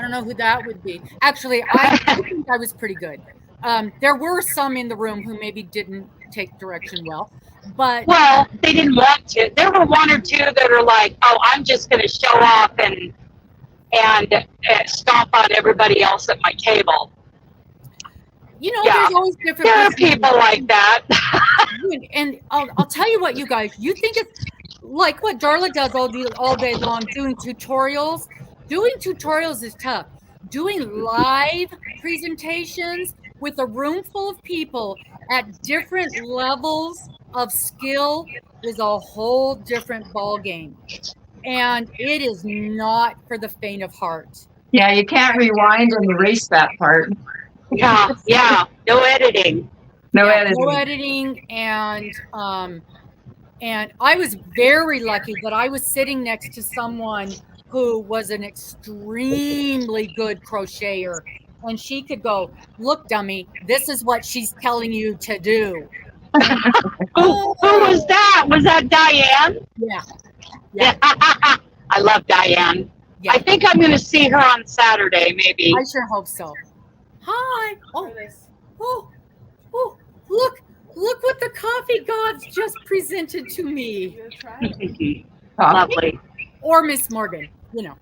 don't know who that would be. Actually, I think I was pretty good. There were some in the room who maybe didn't take direction well, but Well, they didn't want to. There were one or two that are like, "Oh, I'm just going to show off and stomp on everybody else at my table." you know, Yeah. there's always different. There are people like that. And I'll tell you what, you guys, you think it's like what Darla does all day long, doing tutorials. Doing tutorials is tough. Doing live presentations with a room full of people at different levels of skill is a whole different ball game. And it is not for the faint of heart. Yeah, you can't rewind and erase that part. Yeah, yeah. No editing. No Yeah, editing. no editing, and I was very lucky that I was sitting next to someone who was an extremely good crocheter, and she could go, "Look, dummy, this is what she's telling you to do." Who was that? Was that Diane? Yeah, Yeah. I love Diane. yeah. I think I'm going to see her on Saturday, maybe. I sure hope so. Hi. Oh, look what the coffee gods just presented to me. Lovely. Or Miss Morgan, you know.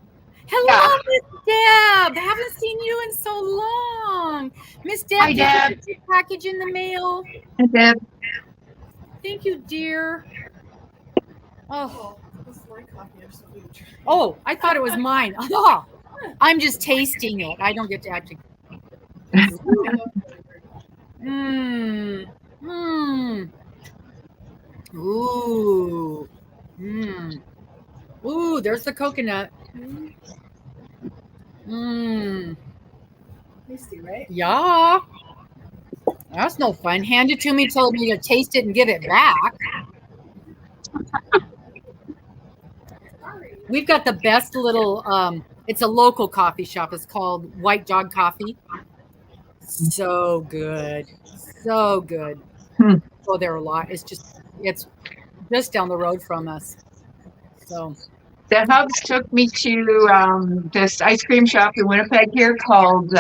Hello, Miss Deb. Haven't seen you in so long. Miss Deb, Hi, did you Deb. get your package in the mail? And then Thank you, dear. Oh, I thought it was mine. Oh, I'm just tasting it. I don't get to actually. Mmm. Mmm. Ooh. Mmm. Ooh, there's the coconut. Mmm. Tasty, right? Yeah. That's no fun. Hand it to me, told me to taste it and give it back. We've got the best little, it's a local coffee shop. It's called White Dog Coffee. So good. So good. Go there a lot. It's just down the road from us. So the hubs took me to this ice cream shop in Winnipeg here called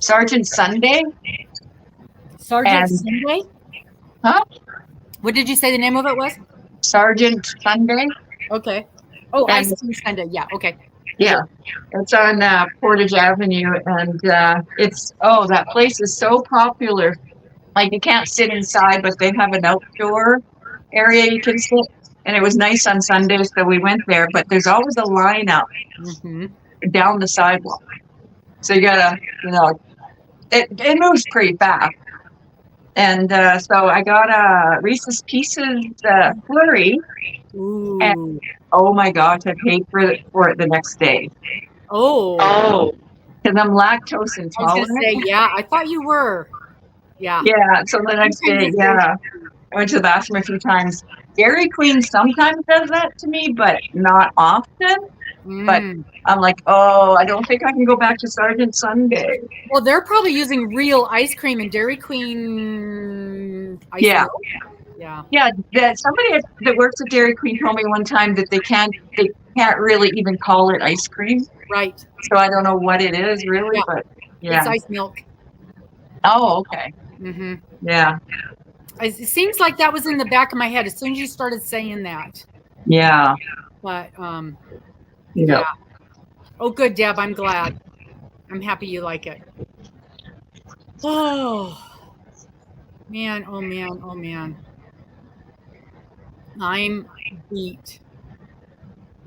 Sergeant Sunday. Sergeant And- Sunday? Huh? What did you say the name of it was? Sergeant Sunday. Okay. Oh, And- Ice Cream Sunday. Yeah. Okay. Yeah, it's on Portage Avenue, and that place is so popular. Like you can't sit inside, but they have an outdoor area you can sit. And it was nice on Sundays, so we went there. But there's always a lineup Mm-hmm. down the sidewalk, so you gotta, it moves pretty fast. And so I got a Reese's Pieces flurry. Ooh. And- Oh my gosh, I paid for it the next day Oh. Oh, because I'm lactose I was intolerant. gonna say, yeah, I thought you were. Yeah. Yeah, so the next day, I went to the bathroom a few times. Dairy Queen sometimes does that to me, but not often. Mm. I'm like, oh, I don't think I can go back to Sergeant Sunday. Well, they're probably using real ice cream and Dairy Queen ice Yeah. cream. Yeah. Yeah, somebody that works at Dairy Queen told me one time that they can't really even call it ice cream. Right. So I don't know what it is really, Yeah. but It's yeah. ice milk. Oh, okay. Mm-hmm. Yeah. It seems like that was in the back of my head as soon as you started saying that. Yeah. But Yeah. Oh, good, Deb. I'm glad. I'm happy you like it. Oh man. Oh man. Oh man. I'm beat.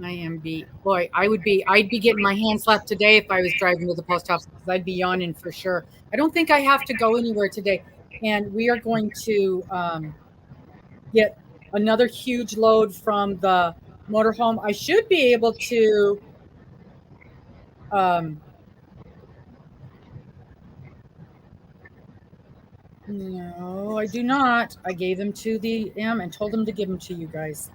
I am beat. Boy, I'd be getting my hand slapped today if I was driving to the post office because I'd be yawning for sure. I don't think I have to go anywhere today. And we are going to get another huge load from the motorhome. I should be able to no, I do not. I gave them to the M and told them to give them to you guys.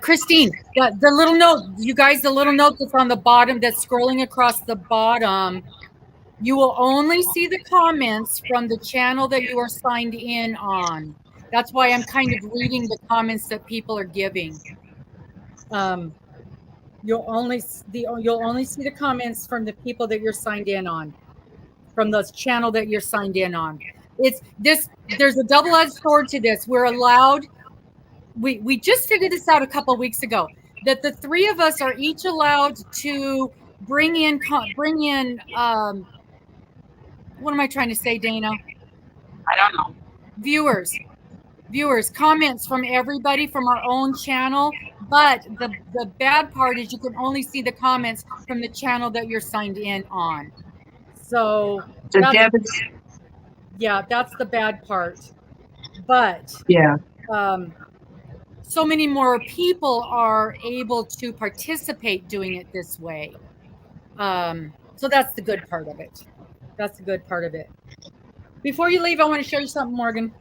Christine, the little note, you guys, the little note that's on the bottom, that's scrolling across the bottom. You will only see the comments from the channel that you are signed in on. That's why I'm kind of reading the comments that people are giving. You'll only see the comments from the people that you're signed in on, from the channel that you're signed in on. There's a double-edged sword to this. We're allowed, we just figured this out a couple of weeks ago, that the three of us are each allowed to bring in what am I trying to say, Dana? I don't know. Viewers, comments from everybody from our own channel. But the bad part is you can only see the comments from the channel that you're signed in on. So that's the bad part. But yeah. So many more people are able to participate doing it this way. So that's the good part of it. Before you leave, I want to show you something, Morgan.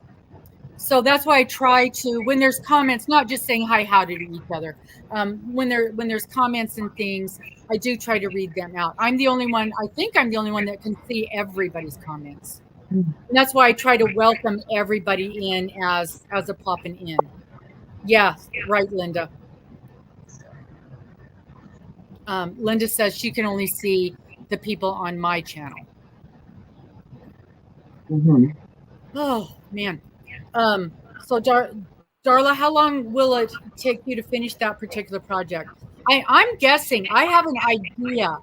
So that's why I try to, when there's comments, not just saying hi, howdy to each other. When there's comments and things, I do try to read them out. I think I'm the only one that can see everybody's comments. And that's why I try to welcome everybody in as a popping in. Yeah, right, Linda. Linda says she can only see the people on my channel. Oh, man. So Darla, how long will it take you to finish that particular project? I'm guessing, I have an idea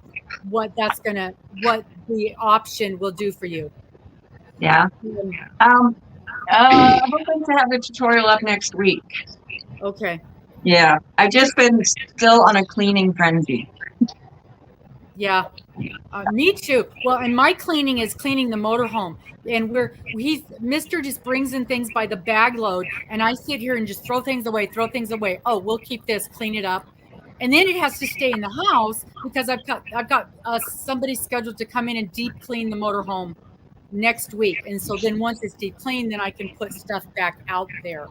what the option will do for you. Yeah. I'm hoping to have the tutorial up next week. Okay. Yeah. I've just been still on a cleaning frenzy. Yeah. Me too. Well, and my cleaning is cleaning the motorhome, and Mr. just brings in things by the bag load, and I sit here and just throw things away. Oh, we'll keep this, clean it up, and then it has to stay in the house because I've got somebody scheduled to come in and deep clean the motorhome next week, and so then once it's deep cleaned, then I can put stuff back out there.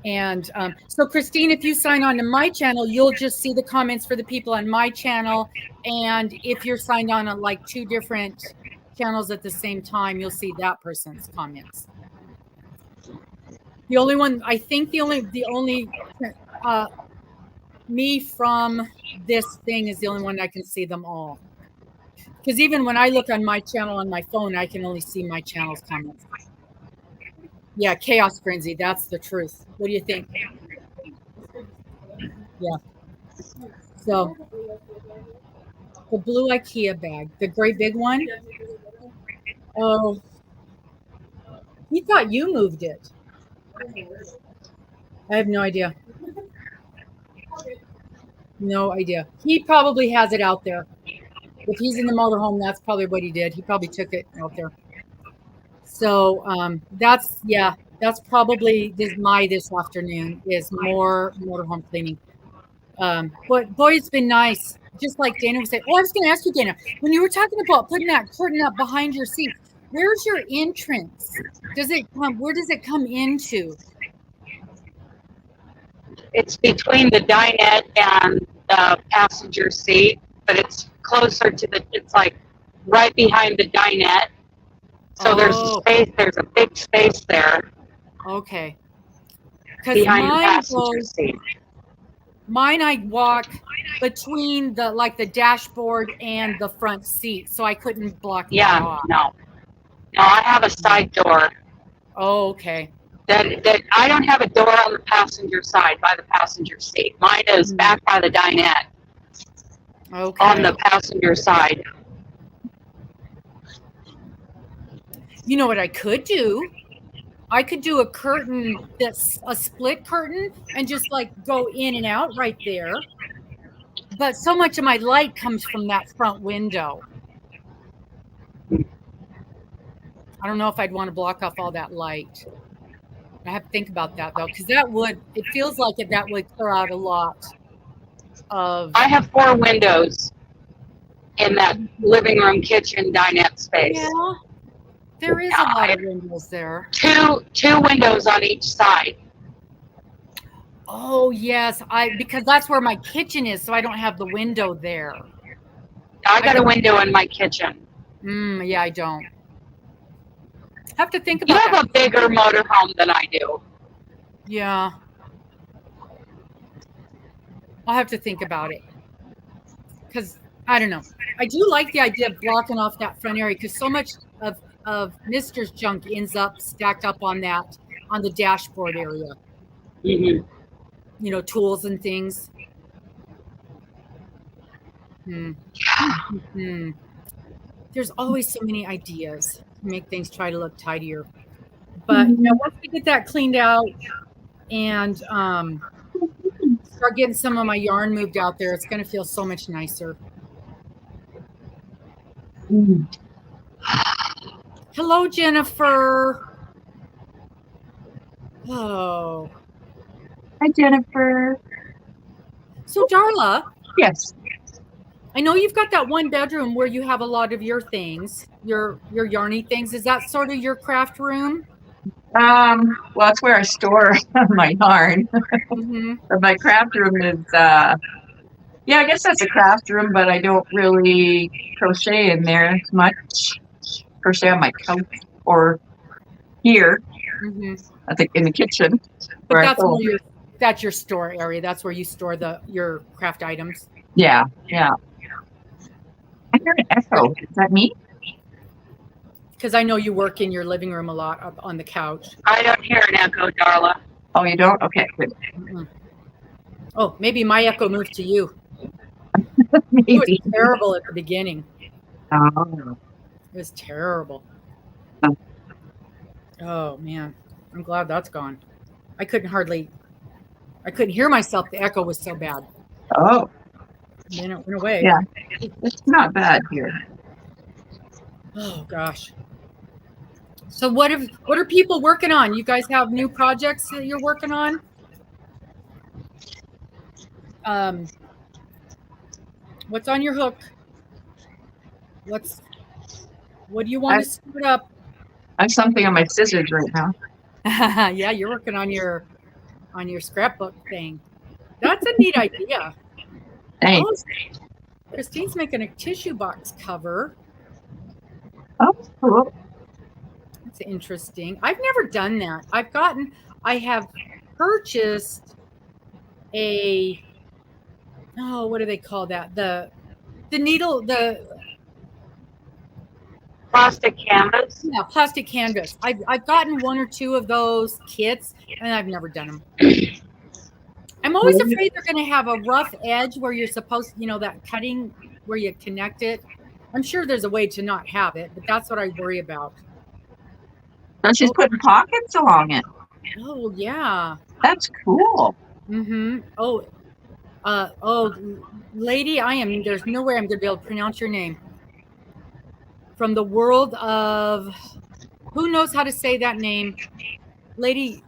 And so, Christine, if you sign on to my channel, you'll just see the comments for the people on my channel. And if you're signed on like 2 different channels at the same time, you'll see that person's comments. The only me from this thing is the only one I can see them all. Because even when I look on my channel on my phone, I can only see my channel's comments. Yeah, chaos frenzy. That's the truth. What do you think? Yeah. So the blue IKEA bag, the great big one. Oh, he thought you moved it. I have no idea. No idea. He probably has it out there. If he's in the motorhome, that's probably what he did. He probably took it out there. So that's probably this afternoon is more motorhome cleaning. But boy, it's been nice. Just like Dana was saying. Oh, I was going to ask you, Dana, when you were talking about putting that curtain up behind your seat, where's your entrance? Where does it come into? It's between the dinette and the passenger seat, but it's closer to it's like right behind the dinette. So there's a space, there's a big space there. Okay. Behind the passenger seat. Mine, I walk between the dashboard and the front seat, so I couldn't block that off. No, I have a side door. Oh, okay. That I don't have a door on the passenger side by the passenger seat. Mine is back by the dinette. Okay. On the passenger side. You know what I could do? I could do a curtain that's a split curtain and just like go in and out right there. But so much of my light comes from that front window. I don't know if I'd want to block off all that light. I have to think about that though, because it feels like that would clear out a lot of. I have 4 windows in that living room, kitchen, dinette space. Yeah. There is a lot of windows there. Two windows on each side. Oh yes, because that's where my kitchen is, so I don't have the window there. I got a window in my kitchen. Yeah, I don't. Have to think You about have a bigger motorhome than I do. Yeah. I'll have to think about it. Because, I don't know. I do like the idea of blocking off that front area because so much of Mister's junk ends up stacked up on the dashboard area. Mm-hmm. You know, tools and things. There's always so many ideas to make things try to look tidier. But once we get that cleaned out and start getting some of my yarn moved out there, it's going to feel so much nicer. Hello, Jennifer. Oh. Hi, Jennifer. So, Darla. Yes. I know you've got that one bedroom where you have a lot of your things, your yarny things. Is that sort of your craft room? Well, that's where I store my yarn. But my craft room is, I guess that's a craft room, but I don't really crochet in there much. Crochet on my couch or here, I think in the kitchen. But that's your store area. That's where you store your craft items. Yeah. I heard an echo. Is that me? Because I know you work in your living room a lot up on the couch. I don't hear an echo, Darla. Oh, you don't? Okay, good. Oh, maybe my echo moved to you. Maybe. It was terrible at the beginning. Oh. It was terrible. Oh, man. I'm glad that's gone. I couldn't hear myself. The echo was so bad. Oh. And then it went away. Yeah. It's not bad here. Oh, gosh. So what are people working on? You guys have new projects that you're working on? What's on your hook? What do you want to start up? I have something on my scissors right now. Yeah, you're working on your scrapbook thing. That's a neat idea. Thanks. Oh, Christine's making a tissue box cover. Oh, cool. That's interesting. I've never done that. I have purchased what do they call that? The needle, Plastic canvas? Yeah, plastic canvas. I've gotten one or two of those kits, and I've never done them. I'm always afraid they're going to have a rough edge where you're supposed, that cutting where you connect it. I'm sure there's a way to not have it, but that's what I worry about. So she's putting pockets along it. Oh, yeah. That's cool. Lady, there's no way I'm going to be able to pronounce your name. From the world of, who knows how to say that name? Lady,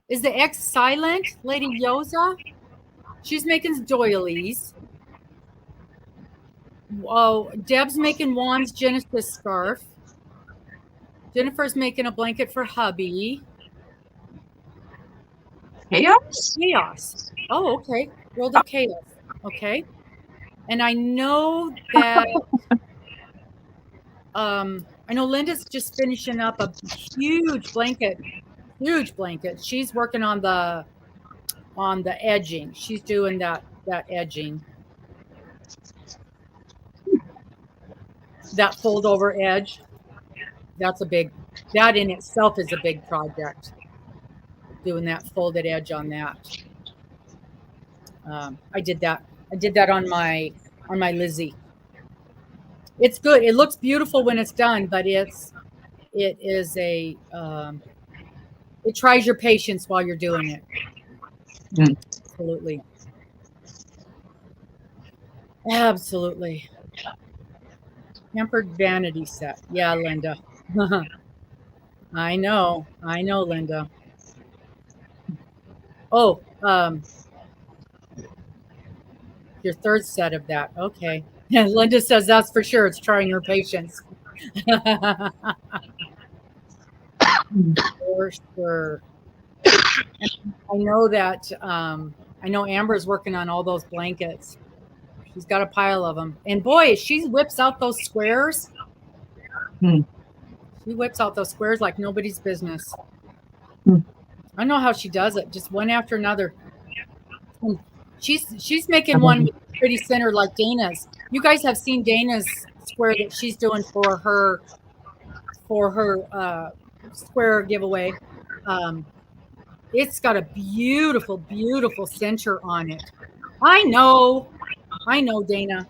is the X silent? Lady Yoza? She's making doilies. Oh, Deb's making wands, Genesis scarf. Jennifer's making a blanket for hubby. Chaos. Oh, okay. World of Chaos. Okay. And I know that I know Linda's just finishing up a huge blanket. She's working on the edging. She's doing that edging. That fold over edge. That in itself is a big project. Doing that folded edge on that. I did that on my Lizzie. It's good. It looks beautiful when it's done, but it tries your patience while you're doing it. Absolutely. Pampered vanity set. Yeah, Linda. I know, Linda. Oh, your third set of that. Okay. Linda says that's for sure. It's trying her patience. For sure. I know that. I know Amber's working on all those blankets. She's got a pile of them. And boy, she whips out those squares. Hmm. She whips out those squares like nobody's business. Hmm. I don't know how she does it, just one after another. And she's making one with a pretty center like Dana's. You guys have seen Dana's square that she's doing for her square giveaway. It's got a beautiful, beautiful center on it. I know, Dana.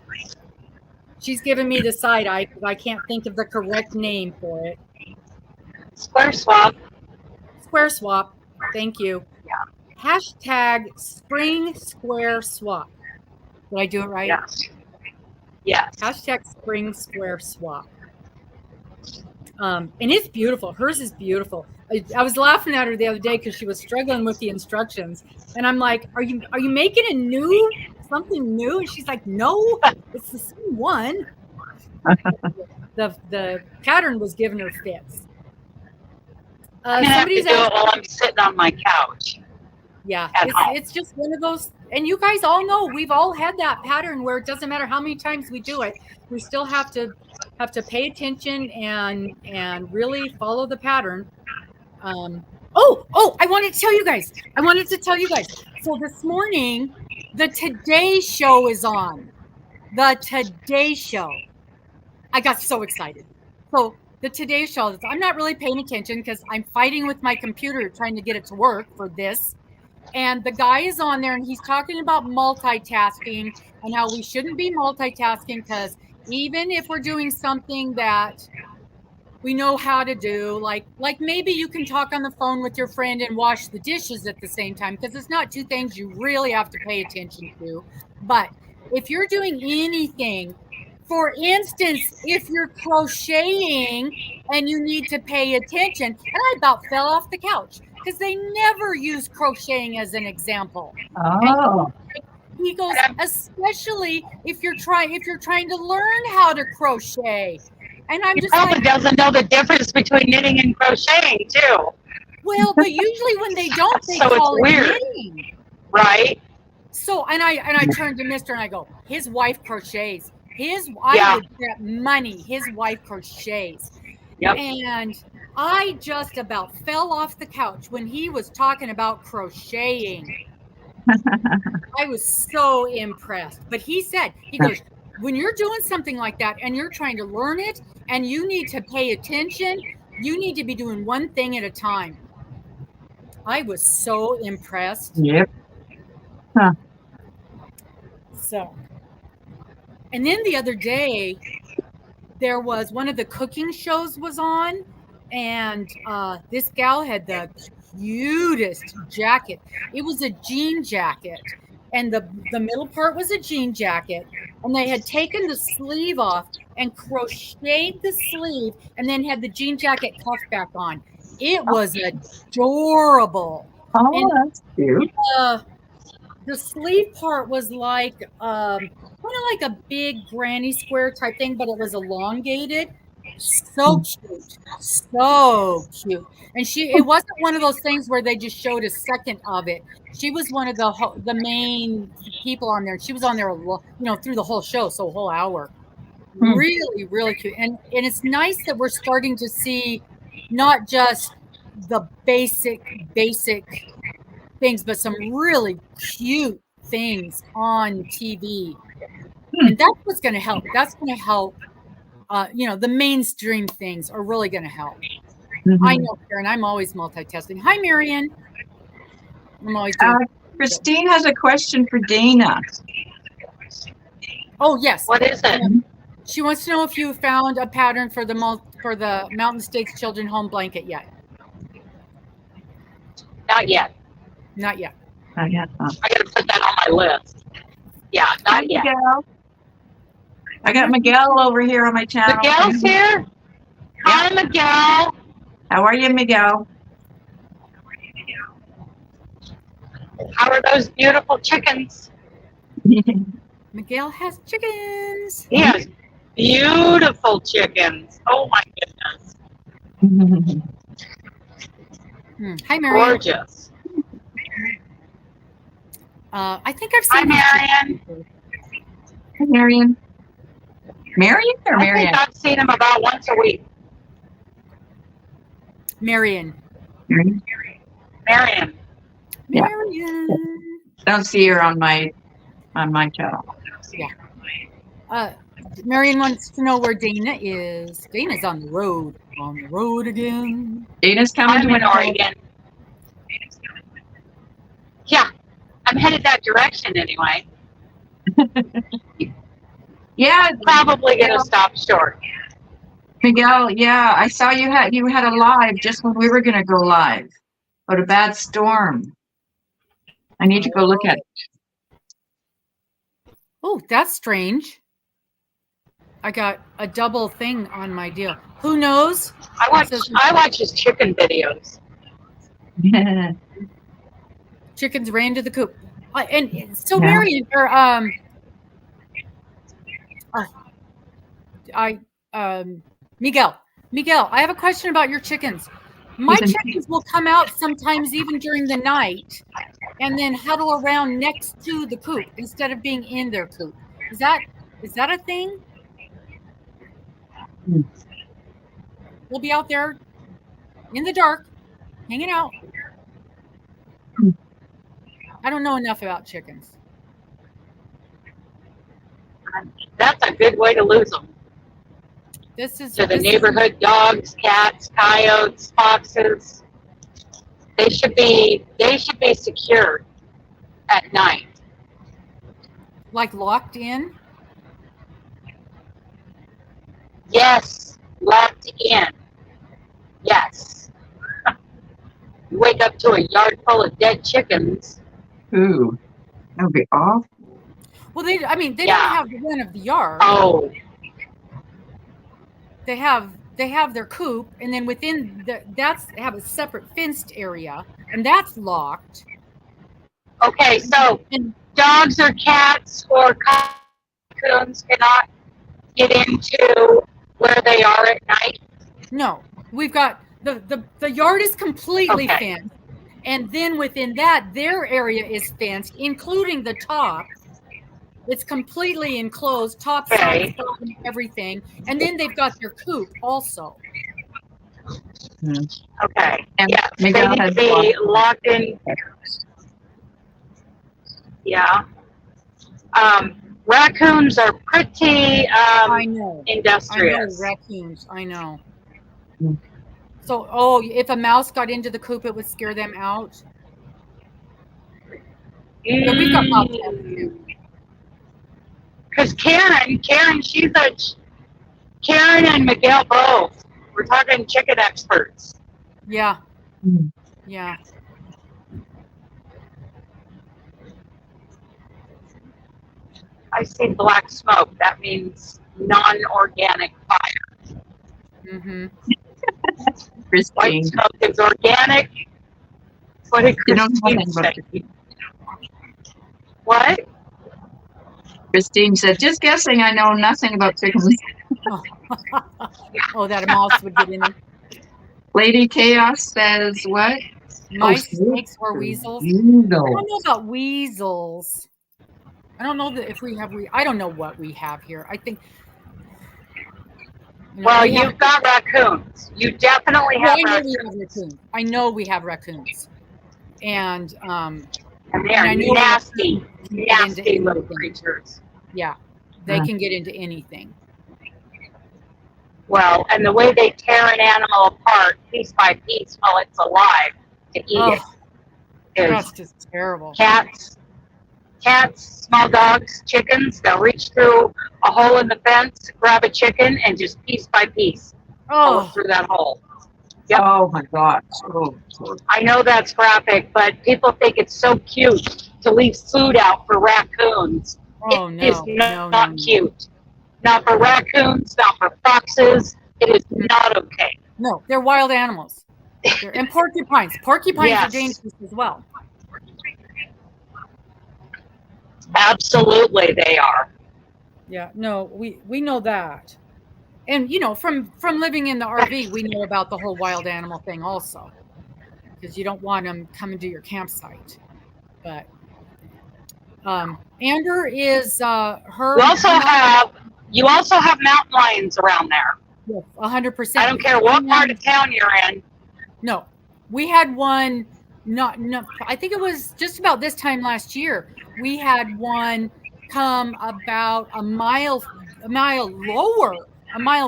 She's giving me the side eye because I can't think of the correct name for it. Square swap. Square swap. Thank you. Hashtag spring square swap. Did I do it right? Yes. Yes. Hashtag spring square swap. And it's beautiful. Hers is beautiful. I was laughing at her the other day because she was struggling with the instructions, and I'm like, "Are you making something new?" And she's like, "No, it's the same one." The pattern was giving her fits. I'm gonna have to do it while I'm sitting on my couch. Yeah, at home. it's just one of those, and you guys all know we've all had that pattern where it doesn't matter how many times we do it, we still have to pay attention and really follow the pattern. I wanted to tell you guys. So this morning, the Today Show is on. The Today Show. I got so excited. So the Today Show, I'm not really paying attention because I'm fighting with my computer trying to get it to work for this. And the guy is on there and he's talking about multitasking and how we shouldn't be multitasking because even if we're doing something that we know how to do, like maybe you can talk on the phone with your friend and wash the dishes at the same time, because it's not two things you really have to pay attention to. But if you're doing anything, for instance, if you're crocheting and you need to pay attention, and I about fell off the couch because they never use crocheting as an example. Oh. He goes, especially if you're trying to learn how to crochet. And I'm just probably doesn't know the difference between knitting and crocheting too. Well, but usually when they don't, they so call it's weird. it knitting. Right. So and I turned to Mister and I go, his wife crochets. I would bet money his wife crochets. Yep. And I just about fell off the couch when he was talking about crocheting. I was so impressed. But he goes, when you're doing something like that and you're trying to learn it and you need to pay attention, you need to be doing one thing at a time. I was so impressed. Yep. Huh. So, and then the other day, there was one of the cooking shows was on, and this gal had the cutest jacket. It was a jean jacket, and the middle part was a jean jacket, and they had taken the sleeve off and crocheted the sleeve and then had the jean jacket cuff back on. It was adorable. Oh, and, that's cute. The sleeve part was like kind of like a big granny square type thing, but it was elongated. So cute. And it wasn't one of those things where they just showed a second of it. She was one of the main people on there. She was on there, through the whole show, so a whole hour. Really, really cute. And it's nice that we're starting to see not just the basic things, but some really cute things on TV. And that's what's going to help. That's going to help. The mainstream things are really going to help. Mm-hmm. I know, Karen, I'm always multitasking. Hi, Marion. I'm always doing Christine has a question for Dana. Oh, yes. What is it? She wants to know if you found a pattern for the Mountain States Children Home blanket yet. Not yet. Not yet. I got to put that on my list. Yeah, not yet. Miguel. I got Miguel over here on my channel. Miguel's here? Hi, Miguel. How are you, Miguel? How are those beautiful chickens? Miguel has chickens. He has beautiful chickens. Oh, my goodness. Hi, Marion. Gorgeous. I think I've seen. Hi, Marion. Marion. Marion or I Marion? think I've seen him about once a week. Marion. Marion. Marion. Yeah. Marion. I don't see her on my channel. Yeah. Marion wants to know where Dana is. Dana's on the road. On the road again. Dana's coming I'm to in Oregon. Yeah, I'm headed that direction anyway. Yeah, Probably gonna stop short. Miguel. Yeah, I saw you had a live just when we were gonna go live. But a bad storm. I need to go look at it. Oh, that's strange. I got a double thing on my deal. Who knows? I watch his chicken videos. Chickens ran to the coop. And so Yeah. Marion, or Miguel, I have a question about your chickens. My chickens will come out sometimes even during the night and then huddle around next to the coop instead of being in their coop. Is that a thing? We'll be out there in the dark, hanging out. I don't know enough about chickens. That's a good way to lose them. This is To the neighborhood dogs, cats, coyotes, foxes. They should be secured at night. like locked in. Yes, locked in. Yes. You wake up to a yard full of dead chickens. Ooh, that would be awful. Well, they Yeah. don't have the one of the yard. Oh, They have their coop, and then within they have a separate fenced area, and that's locked. okay. So And dogs or cats or coons cannot get into where they are at night. no, we've got the yard is completely Okay. fenced, and then within that, their area is fenced, including the top. It's completely enclosed, top, Okay. side, bottom, everything, and then they've got their coop also. Okay. And Yeah, they Miguel need to has be locked in. Yeah. Raccoons are pretty I know. industrious. Raccoons. I know. Mm. So, if a mouse got into the coop, it would scare them out. Yeah, we've got bobcats too. Because Karen, Karen and Miguel both. We're talking chicken experts. Yeah, Mm. yeah. I see black smoke. That means non-organic fire. Mm-hmm. White Christine. smoke is organic. What did You know Christine nothing about say? What? Christine said, just guessing, I know nothing about chickens. Oh, that a mouse would get in there. Lady Chaos says what? Mice, Oh, snakes, or weasels. I don't know Weasels. about weasels. I don't know that if we have. I don't know what we have here. I think. Well, we have- you've got raccoons. You definitely Well, have I know we raccoons. have raccoons. I know we have raccoons, and And and they're I know nasty, we have to get nasty into little anything. creatures. Yeah, they Huh. can get into anything. Well, and the way they tear an animal apart piece by piece while it's alive to eat Oh, it is that's just terrible. cats, small dogs, chickens. They'll reach through a hole in the fence, grab a chicken, and just piece by piece pull it Oh, through that hole. Yep. Oh my gosh. Oh, I know that's graphic, but people think it's so cute to leave food out for raccoons. oh It is no, not no. cute. Not for raccoons, not for foxes. It is not okay. No, they're wild animals. And porcupines. Porcupines are Yes. dangerous as well. Absolutely, they are. Yeah, no, we know that. And from living in the RV, we know about the whole wild animal thing also, because you don't want them coming to your campsite. But Amber is her. You also have mountain lions around there. Yes, 100%. I don't care what part of town you're in. No, we had one. Not I think it was just about this time last year. We had one come about a mile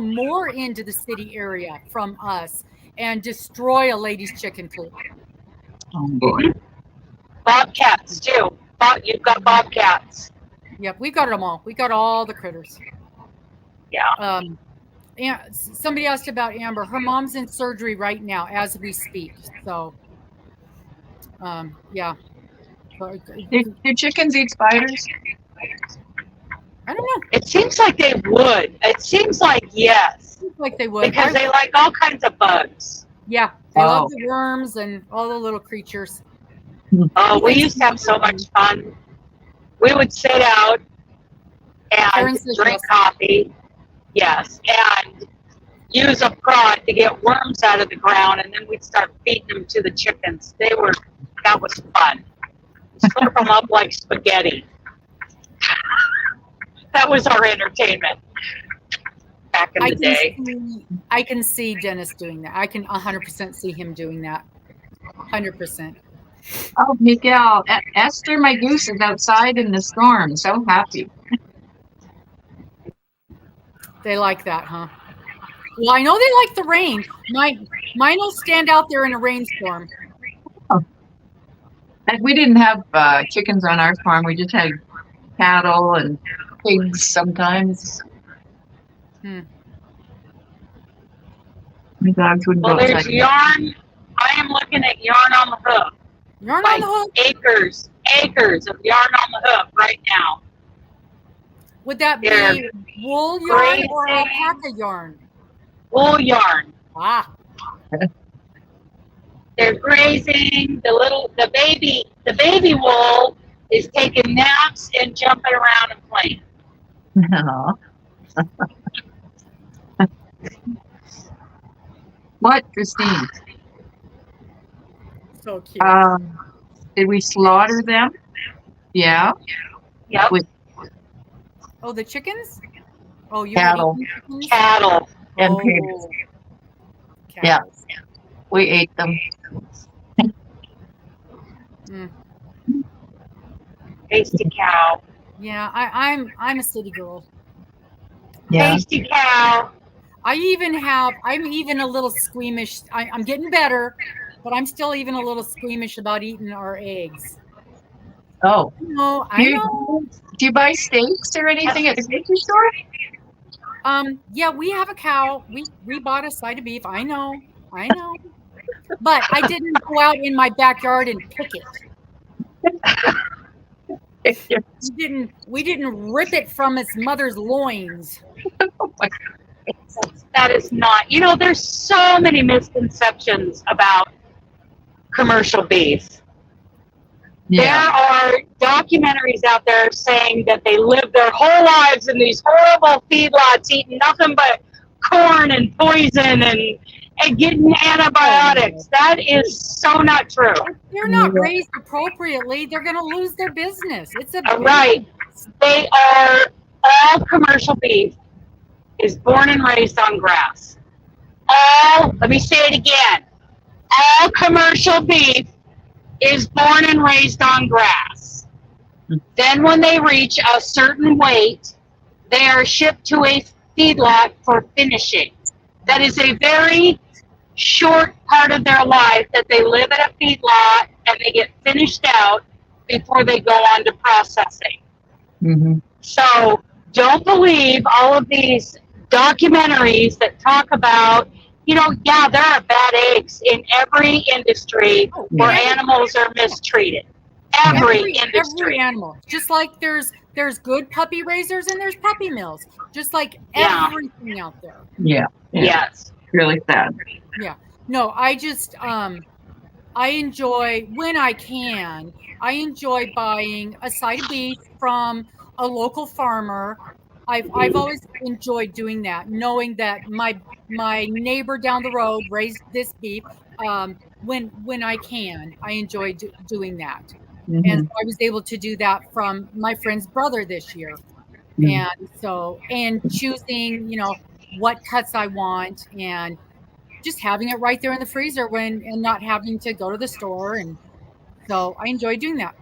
more into the city area from us and destroy a lady's chicken coop. Oh boy. Bobcats too. You've got bobcats. Yep, we got them all. We got all the critters. Yeah. And somebody asked about Amber. Her mom's in surgery right now as we speak. So, yeah. Do chickens eat spiders? I don't know. It seems like they would. It seems like yes. Seems like they would. Because they like all kinds of bugs. Yeah, they love the worms and all the little creatures. Oh, we used to have so much fun. We would sit out and drink coffee. Yes, and use a prod to get worms out of the ground, and then we'd start feeding them to the chickens. That was fun. Slurp them up like spaghetti. That was our entertainment back in the day. I can see Dennis doing that. I can 100% see him doing that. 100%. Oh, Miguel, Esther, my goose, is outside in the storm. So happy. They like that, huh? Well, I know they like the rain. Mine will stand out there in a rainstorm. Oh. And we didn't have chickens on our farm. We just had cattle and pigs sometimes. My dogs wouldn't go outside. There's yarn. I am looking at yarn on the hook. Yarn on the hook? Acres of yarn on the hook right now. Would that be wool yarn or alpaca yarn? Wool yarn. Ah. They're grazing. The baby wool is taking naps and jumping around and playing. No. What, Christine? So cute. Did we slaughter them? Yeah. Yep. Oh, the chickens? Oh, you Cattle. Cattle. And pigs. Yeah. We ate them. Tasty cow. Yeah, I'm a city girl. Yeah. Tasty cow. I'm even a little squeamish. I'm getting better, but I'm still even a little squeamish about eating our eggs. Oh. No, I know. Do you buy steaks or anything at the grocery store? Yeah, we have a cow. We bought a side of beef. I know. But I didn't go out in my backyard and pick it. We didn't rip it from its mother's loins. Oh my God. That is not. There's so many misconceptions about commercial beef. Yeah. There are documentaries out there saying that they live their whole lives in these horrible feedlots eating nothing but corn and poison and getting antibiotics. That is so not true. If they're not raised appropriately, they're going to lose their business. It's a right. They are all commercial beef is born and raised on grass. Let me say it again. All commercial beef is born and raised on grass. Then when they reach a certain weight, they are shipped to a feedlot for finishing. That is a very short part of their life that they live at a feedlot and they get finished out before they go on to processing. Mm-hmm. So don't believe all of these documentaries that talk about, there are bad eggs in every industry where animals are mistreated. Every industry. Every animal. Just like there's good puppy raisers and there's puppy mills. Just like everything out there. Yeah. Yes. Really sad. Yeah. No, I just I enjoy when I can. I enjoy buying a side of beef from a local farmer. I've always enjoyed doing that, knowing that my neighbor down the road raised this beef. When I can, I enjoy doing that. And so I was able to do that from my friend's brother this year. And so, and choosing, what cuts I want and just having it right there in the freezer and not having to go to the store. And so I enjoy doing that.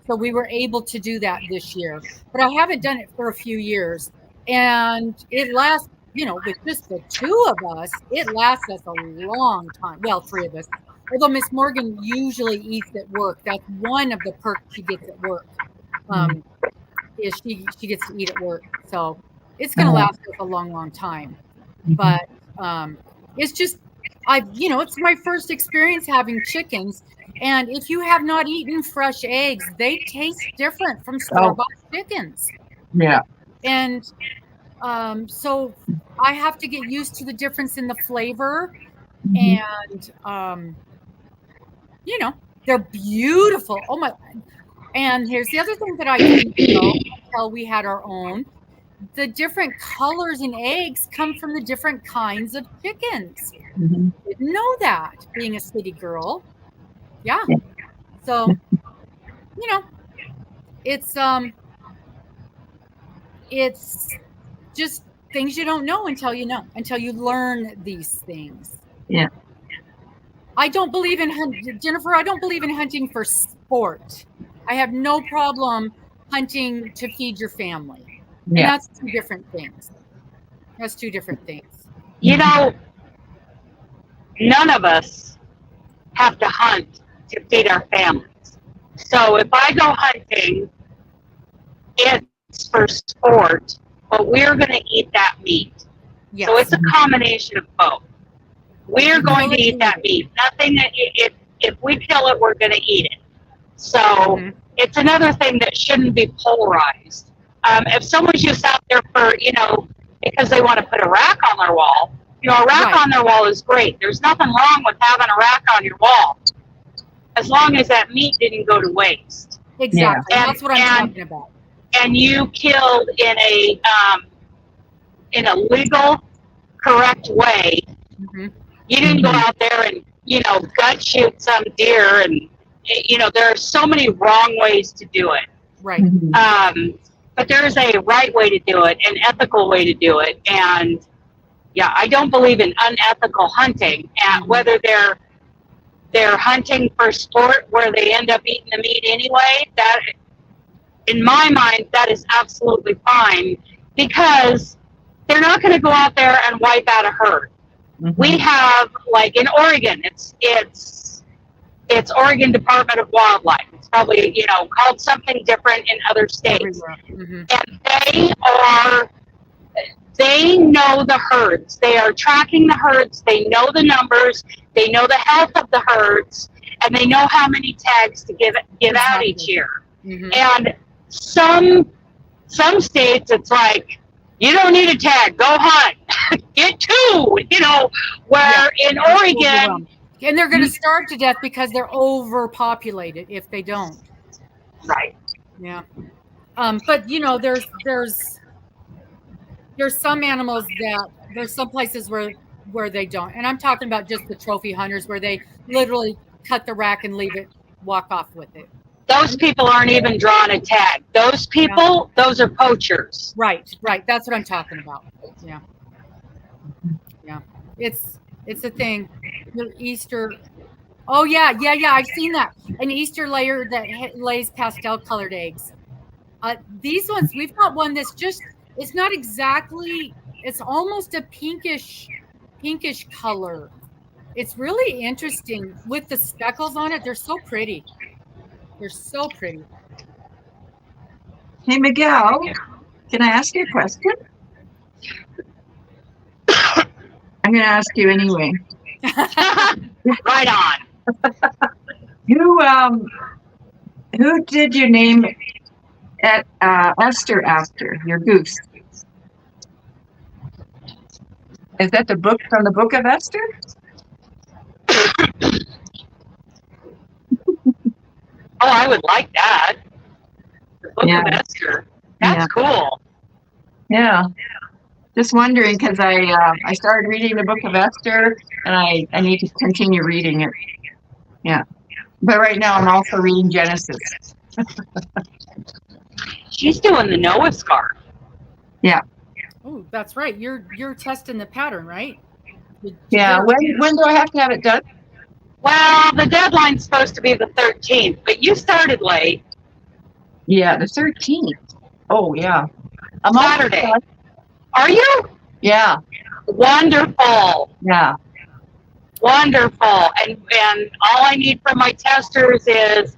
So we were able to do that this year, but I haven't done it for a few years. And it lasts, with just the two of us, it lasts us a long time. Well, three of us. Although Miss Morgan usually eats at work. That's one of the perks she gets at work. Is she gets to eat at work. So it's going to last us a long, long time. But it's just, it's my first experience having chickens. And if you have not eaten fresh eggs, they taste different from store-bought chickens. Yeah. And so I have to get used to the difference in the flavor. And, they're beautiful. Oh my. And here's the other thing that I didn't know until we had our own. The different colors in eggs come from the different kinds of chickens. Didn't know that, being a city girl. Yeah. So, it's just things you don't know until you learn these things. Yeah. I don't believe in Jennifer. I don't believe in hunting for sport. I have no problem hunting to feed your family. And that's two different things. None of us have to hunt to feed our families. So if I go hunting, it's for sport, but we're going to eat that meat. Yes. So it's a combination of both. We're going to eat that meat. Nothing that if we kill it, we're going to eat it. So it's another thing that shouldn't be polarized. If someone's just out there for, because they want to put a rack on their wall, a rack on their wall is great. There's nothing wrong with having a rack on your wall, as long as that meat didn't go to waste. Exactly. And that's what I'm talking about. And you killed in a legal, correct way. You didn't go out there and, gut shoot some deer. And, there are so many wrong ways to do it. Right. But there's a right way to do it, an ethical way to do it. And, I don't believe in unethical hunting. And whether they're hunting for sport where they end up eating the meat anyway, that, in my mind, that is absolutely fine, because they're not going to go out there and wipe out a herd. We have, like in Oregon, it's Oregon Department of Wildlife. It's probably, called something different in other states. And they know the herds. They are tracking the herds. They know the numbers. They know the health of the herds, and they know how many tags to give out each year. And some states, it's like, you don't need a tag, go hunt. Get two, where in Oregon. And they're going to starve to death because they're overpopulated if they don't. Right. Yeah. But, there's some animals there's some places where they don't. And I'm talking about just the trophy hunters where they literally cut the rack and leave it, walk off with it. Those people aren't even drawing a tag. Those people, those are poachers. Right. That's what I'm talking about. Yeah. It's a thing. The Easter. Oh yeah. I've seen that. An Easter layer that lays pastel colored eggs. These ones, we've got one that's it's not exactly, it's almost a pinkish color. It's really interesting with the speckles on it. They're so pretty. Hey, Miguel, can I ask you a question? I'm going to ask you anyway. Right on. Who did you name at Esther after, your goose? Is that the book from the Book of Esther? Oh, I would like that. The Book of Esther. That's cool. Yeah. Just wondering, because I started reading the Book of Esther, and I need to continue reading it. Yeah. But right now I'm also reading Genesis. She's doing the Noah scarf. Oh, that's right. You're testing the pattern, right? Yeah. When do I have to have it done? Well, the deadline's supposed to be the 13th, but you started late. Yeah, the 13th. Oh, yeah. I'm Saturday. all- Are you? Yeah. Wonderful. Yeah. Wonderful. And all I need from my testers is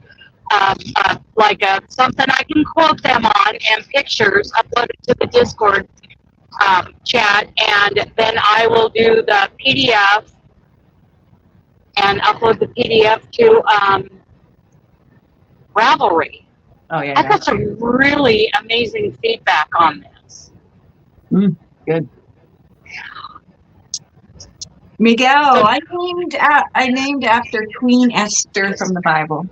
something I can quote them on and pictures uploaded to the Discord chat, and then I will do the PDF and upload the PDF to Ravelry. Oh, yeah. I got some really amazing feedback on this. Good. Miguel, I named after Queen Esther from the Bible.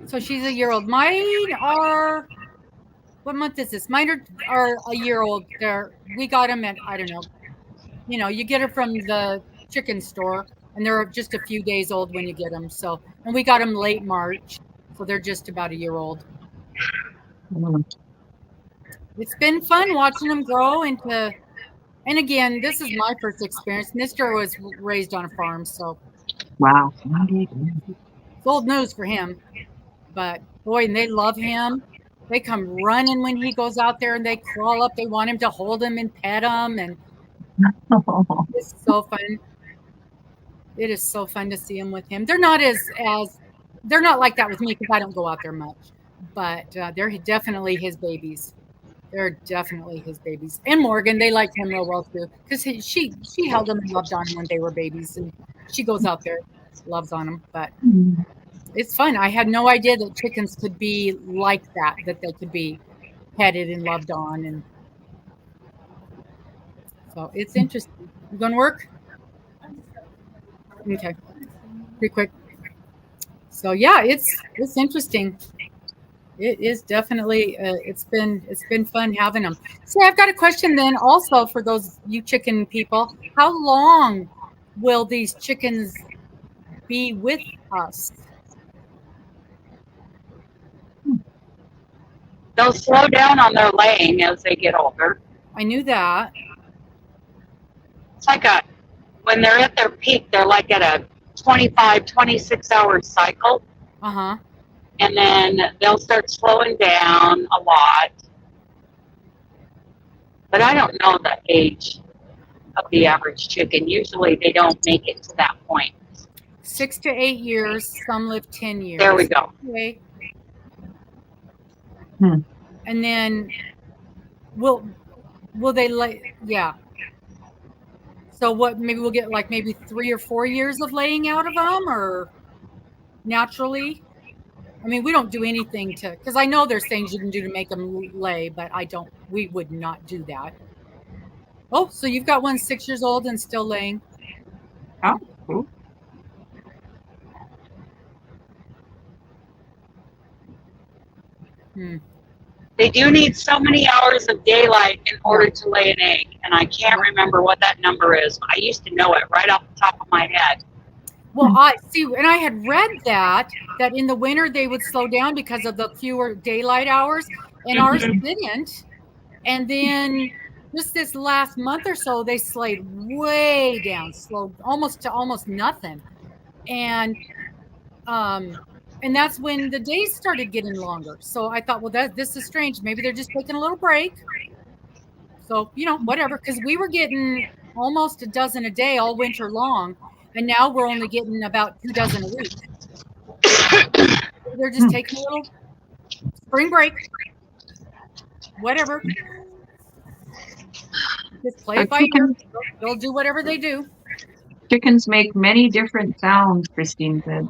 So she's a year old. Mine are, what month is this? Mine are a year old. We got them at, I don't know. You know, you get it from the chicken store, and they're just a few days old when you get them. So, and we got them late March, so they're just about a year old. It's been fun watching them grow into, and again, this is my first experience. Mr. was raised on a farm, so. Wow. It's old news for him. But boy, and they love him. They come running when he goes out there and they crawl up. They want him to hold him and pet him. And it's so fun. It is so fun to see him with him. They're not they're not like that with me because I don't go out there much. But they're definitely his babies. They're definitely his babies. And Morgan, they like him real well too. Because she held him and loved on him when they were babies. And she goes out there, loves on them. But it's fun. I had no idea that chickens could be like that they could be petted and loved on. And so it's interesting. You going to work? Okay. Pretty quick. So yeah, it's interesting. It is definitely, it's been fun having them. So I've got a question then also for those you chicken people. How long will these chickens be with us? They'll slow down on their laying as they get older. I knew that. It's like when they're at their peak, they're like at a 25, 26 hour cycle. Uh-huh. And then they'll start slowing down a lot. But I don't know the age of the average chicken. Usually they don't make it to that point. 6 to 8 years. Some live 10 years. There we go. Okay. And then will they lay? Yeah. So what? Maybe we'll get like maybe 3 or 4 years of laying out of them, or naturally. I mean, we don't do anything because I know there's things you can do to make them lay, but we would not do that. Oh, so you've got one 6 years old and still laying. Oh, cool. They do need so many hours of daylight in order to lay an egg, and I can't remember what that number is. I used to know it right off the top of my head. Well, I see, and I had read that in the winter they would slow down because of the fewer daylight hours, and ours didn't. And then just this last month or so, they slayed way down, slowed almost to almost nothing, and that's when the days started getting longer. So I thought, well, this is strange. Maybe they're just taking a little break. So whatever, because we were getting almost a dozen a day all winter long. And now we're only getting about 2 dozen a week. They're just taking a little spring break. Whatever. Just play it by ear. They'll do whatever they do. Chickens make many different sounds, Christine said.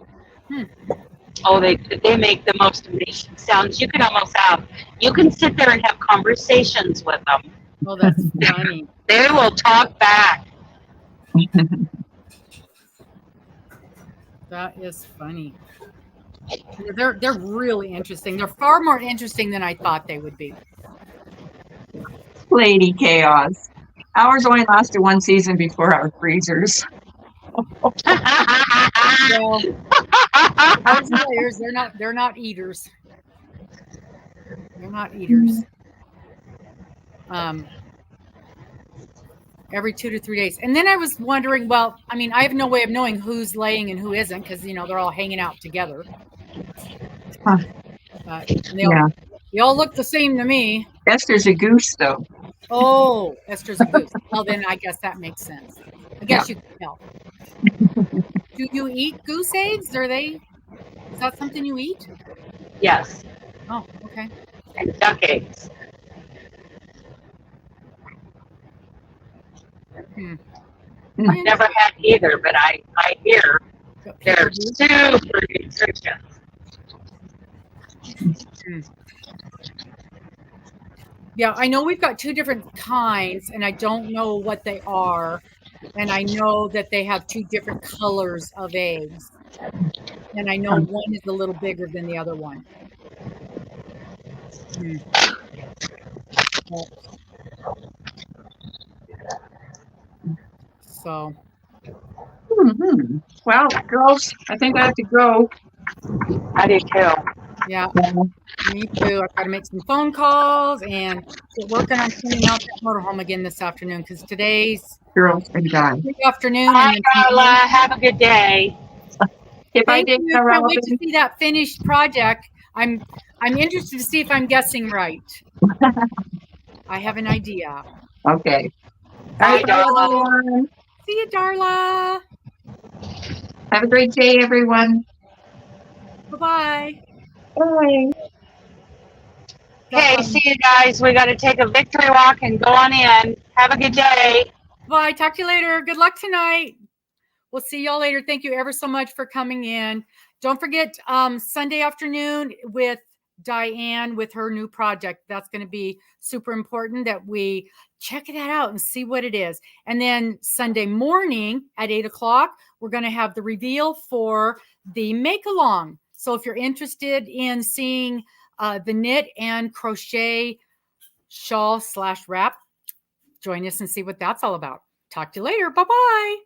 Oh, they make the most amazing sounds. You can sit there and have conversations with them. Oh, that's funny. They will talk back. That is funny. They're really interesting. They're far more interesting than I thought they would be. Lady chaos. Ours only lasted one season before our freezers. Well, those layers, they're not eaters. They're not eaters. Every 2 to 3 days. And then I was wondering, well, I mean, I have no way of knowing who's laying and who isn't, because they're all hanging out together. Huh. They all look the same to me. Esther's a goose, though. Oh, Esther's a goose. Well, then I guess that makes sense. I guess you can tell. Do you eat goose eggs? Is that something you eat? Yes. Oh, okay. And duck eggs. I've never had either, but I hear they're super nutritious. Yeah, I know we've got 2 different kinds, and I don't know what they are. And I know that they have 2 different colors of eggs. And I know one is a little bigger than the other one. So. Well, girls, I think I have to go. I do too. Yeah, me too. I've got to make some phone calls and get working on cleaning out that motorhome again this afternoon, because today's Girls and guys. afternoon. Bye, Carla. Have a good day. Thank you. Can't wait to see that finished project. I'm interested to see if I'm guessing right. I have an idea. Okay. Bye, Darla. See you, Darla. Have a great day, everyone. Bye-bye. Bye. Okay, see you guys. We got to take a victory walk and go on in. Have a good day. Bye. Talk to you later. Good luck tonight. We'll see y'all later. Thank you ever so much for coming in. Don't forget Sunday afternoon with Diane with her new project. That's going to be super important that we check that out and see what it is. And then Sunday morning at 8 o'clock, we're going to have the reveal for the make along. So if you're interested in seeing the knit and crochet shawl /wrap, join us and see what that's all about. Talk to you later. Bye-bye.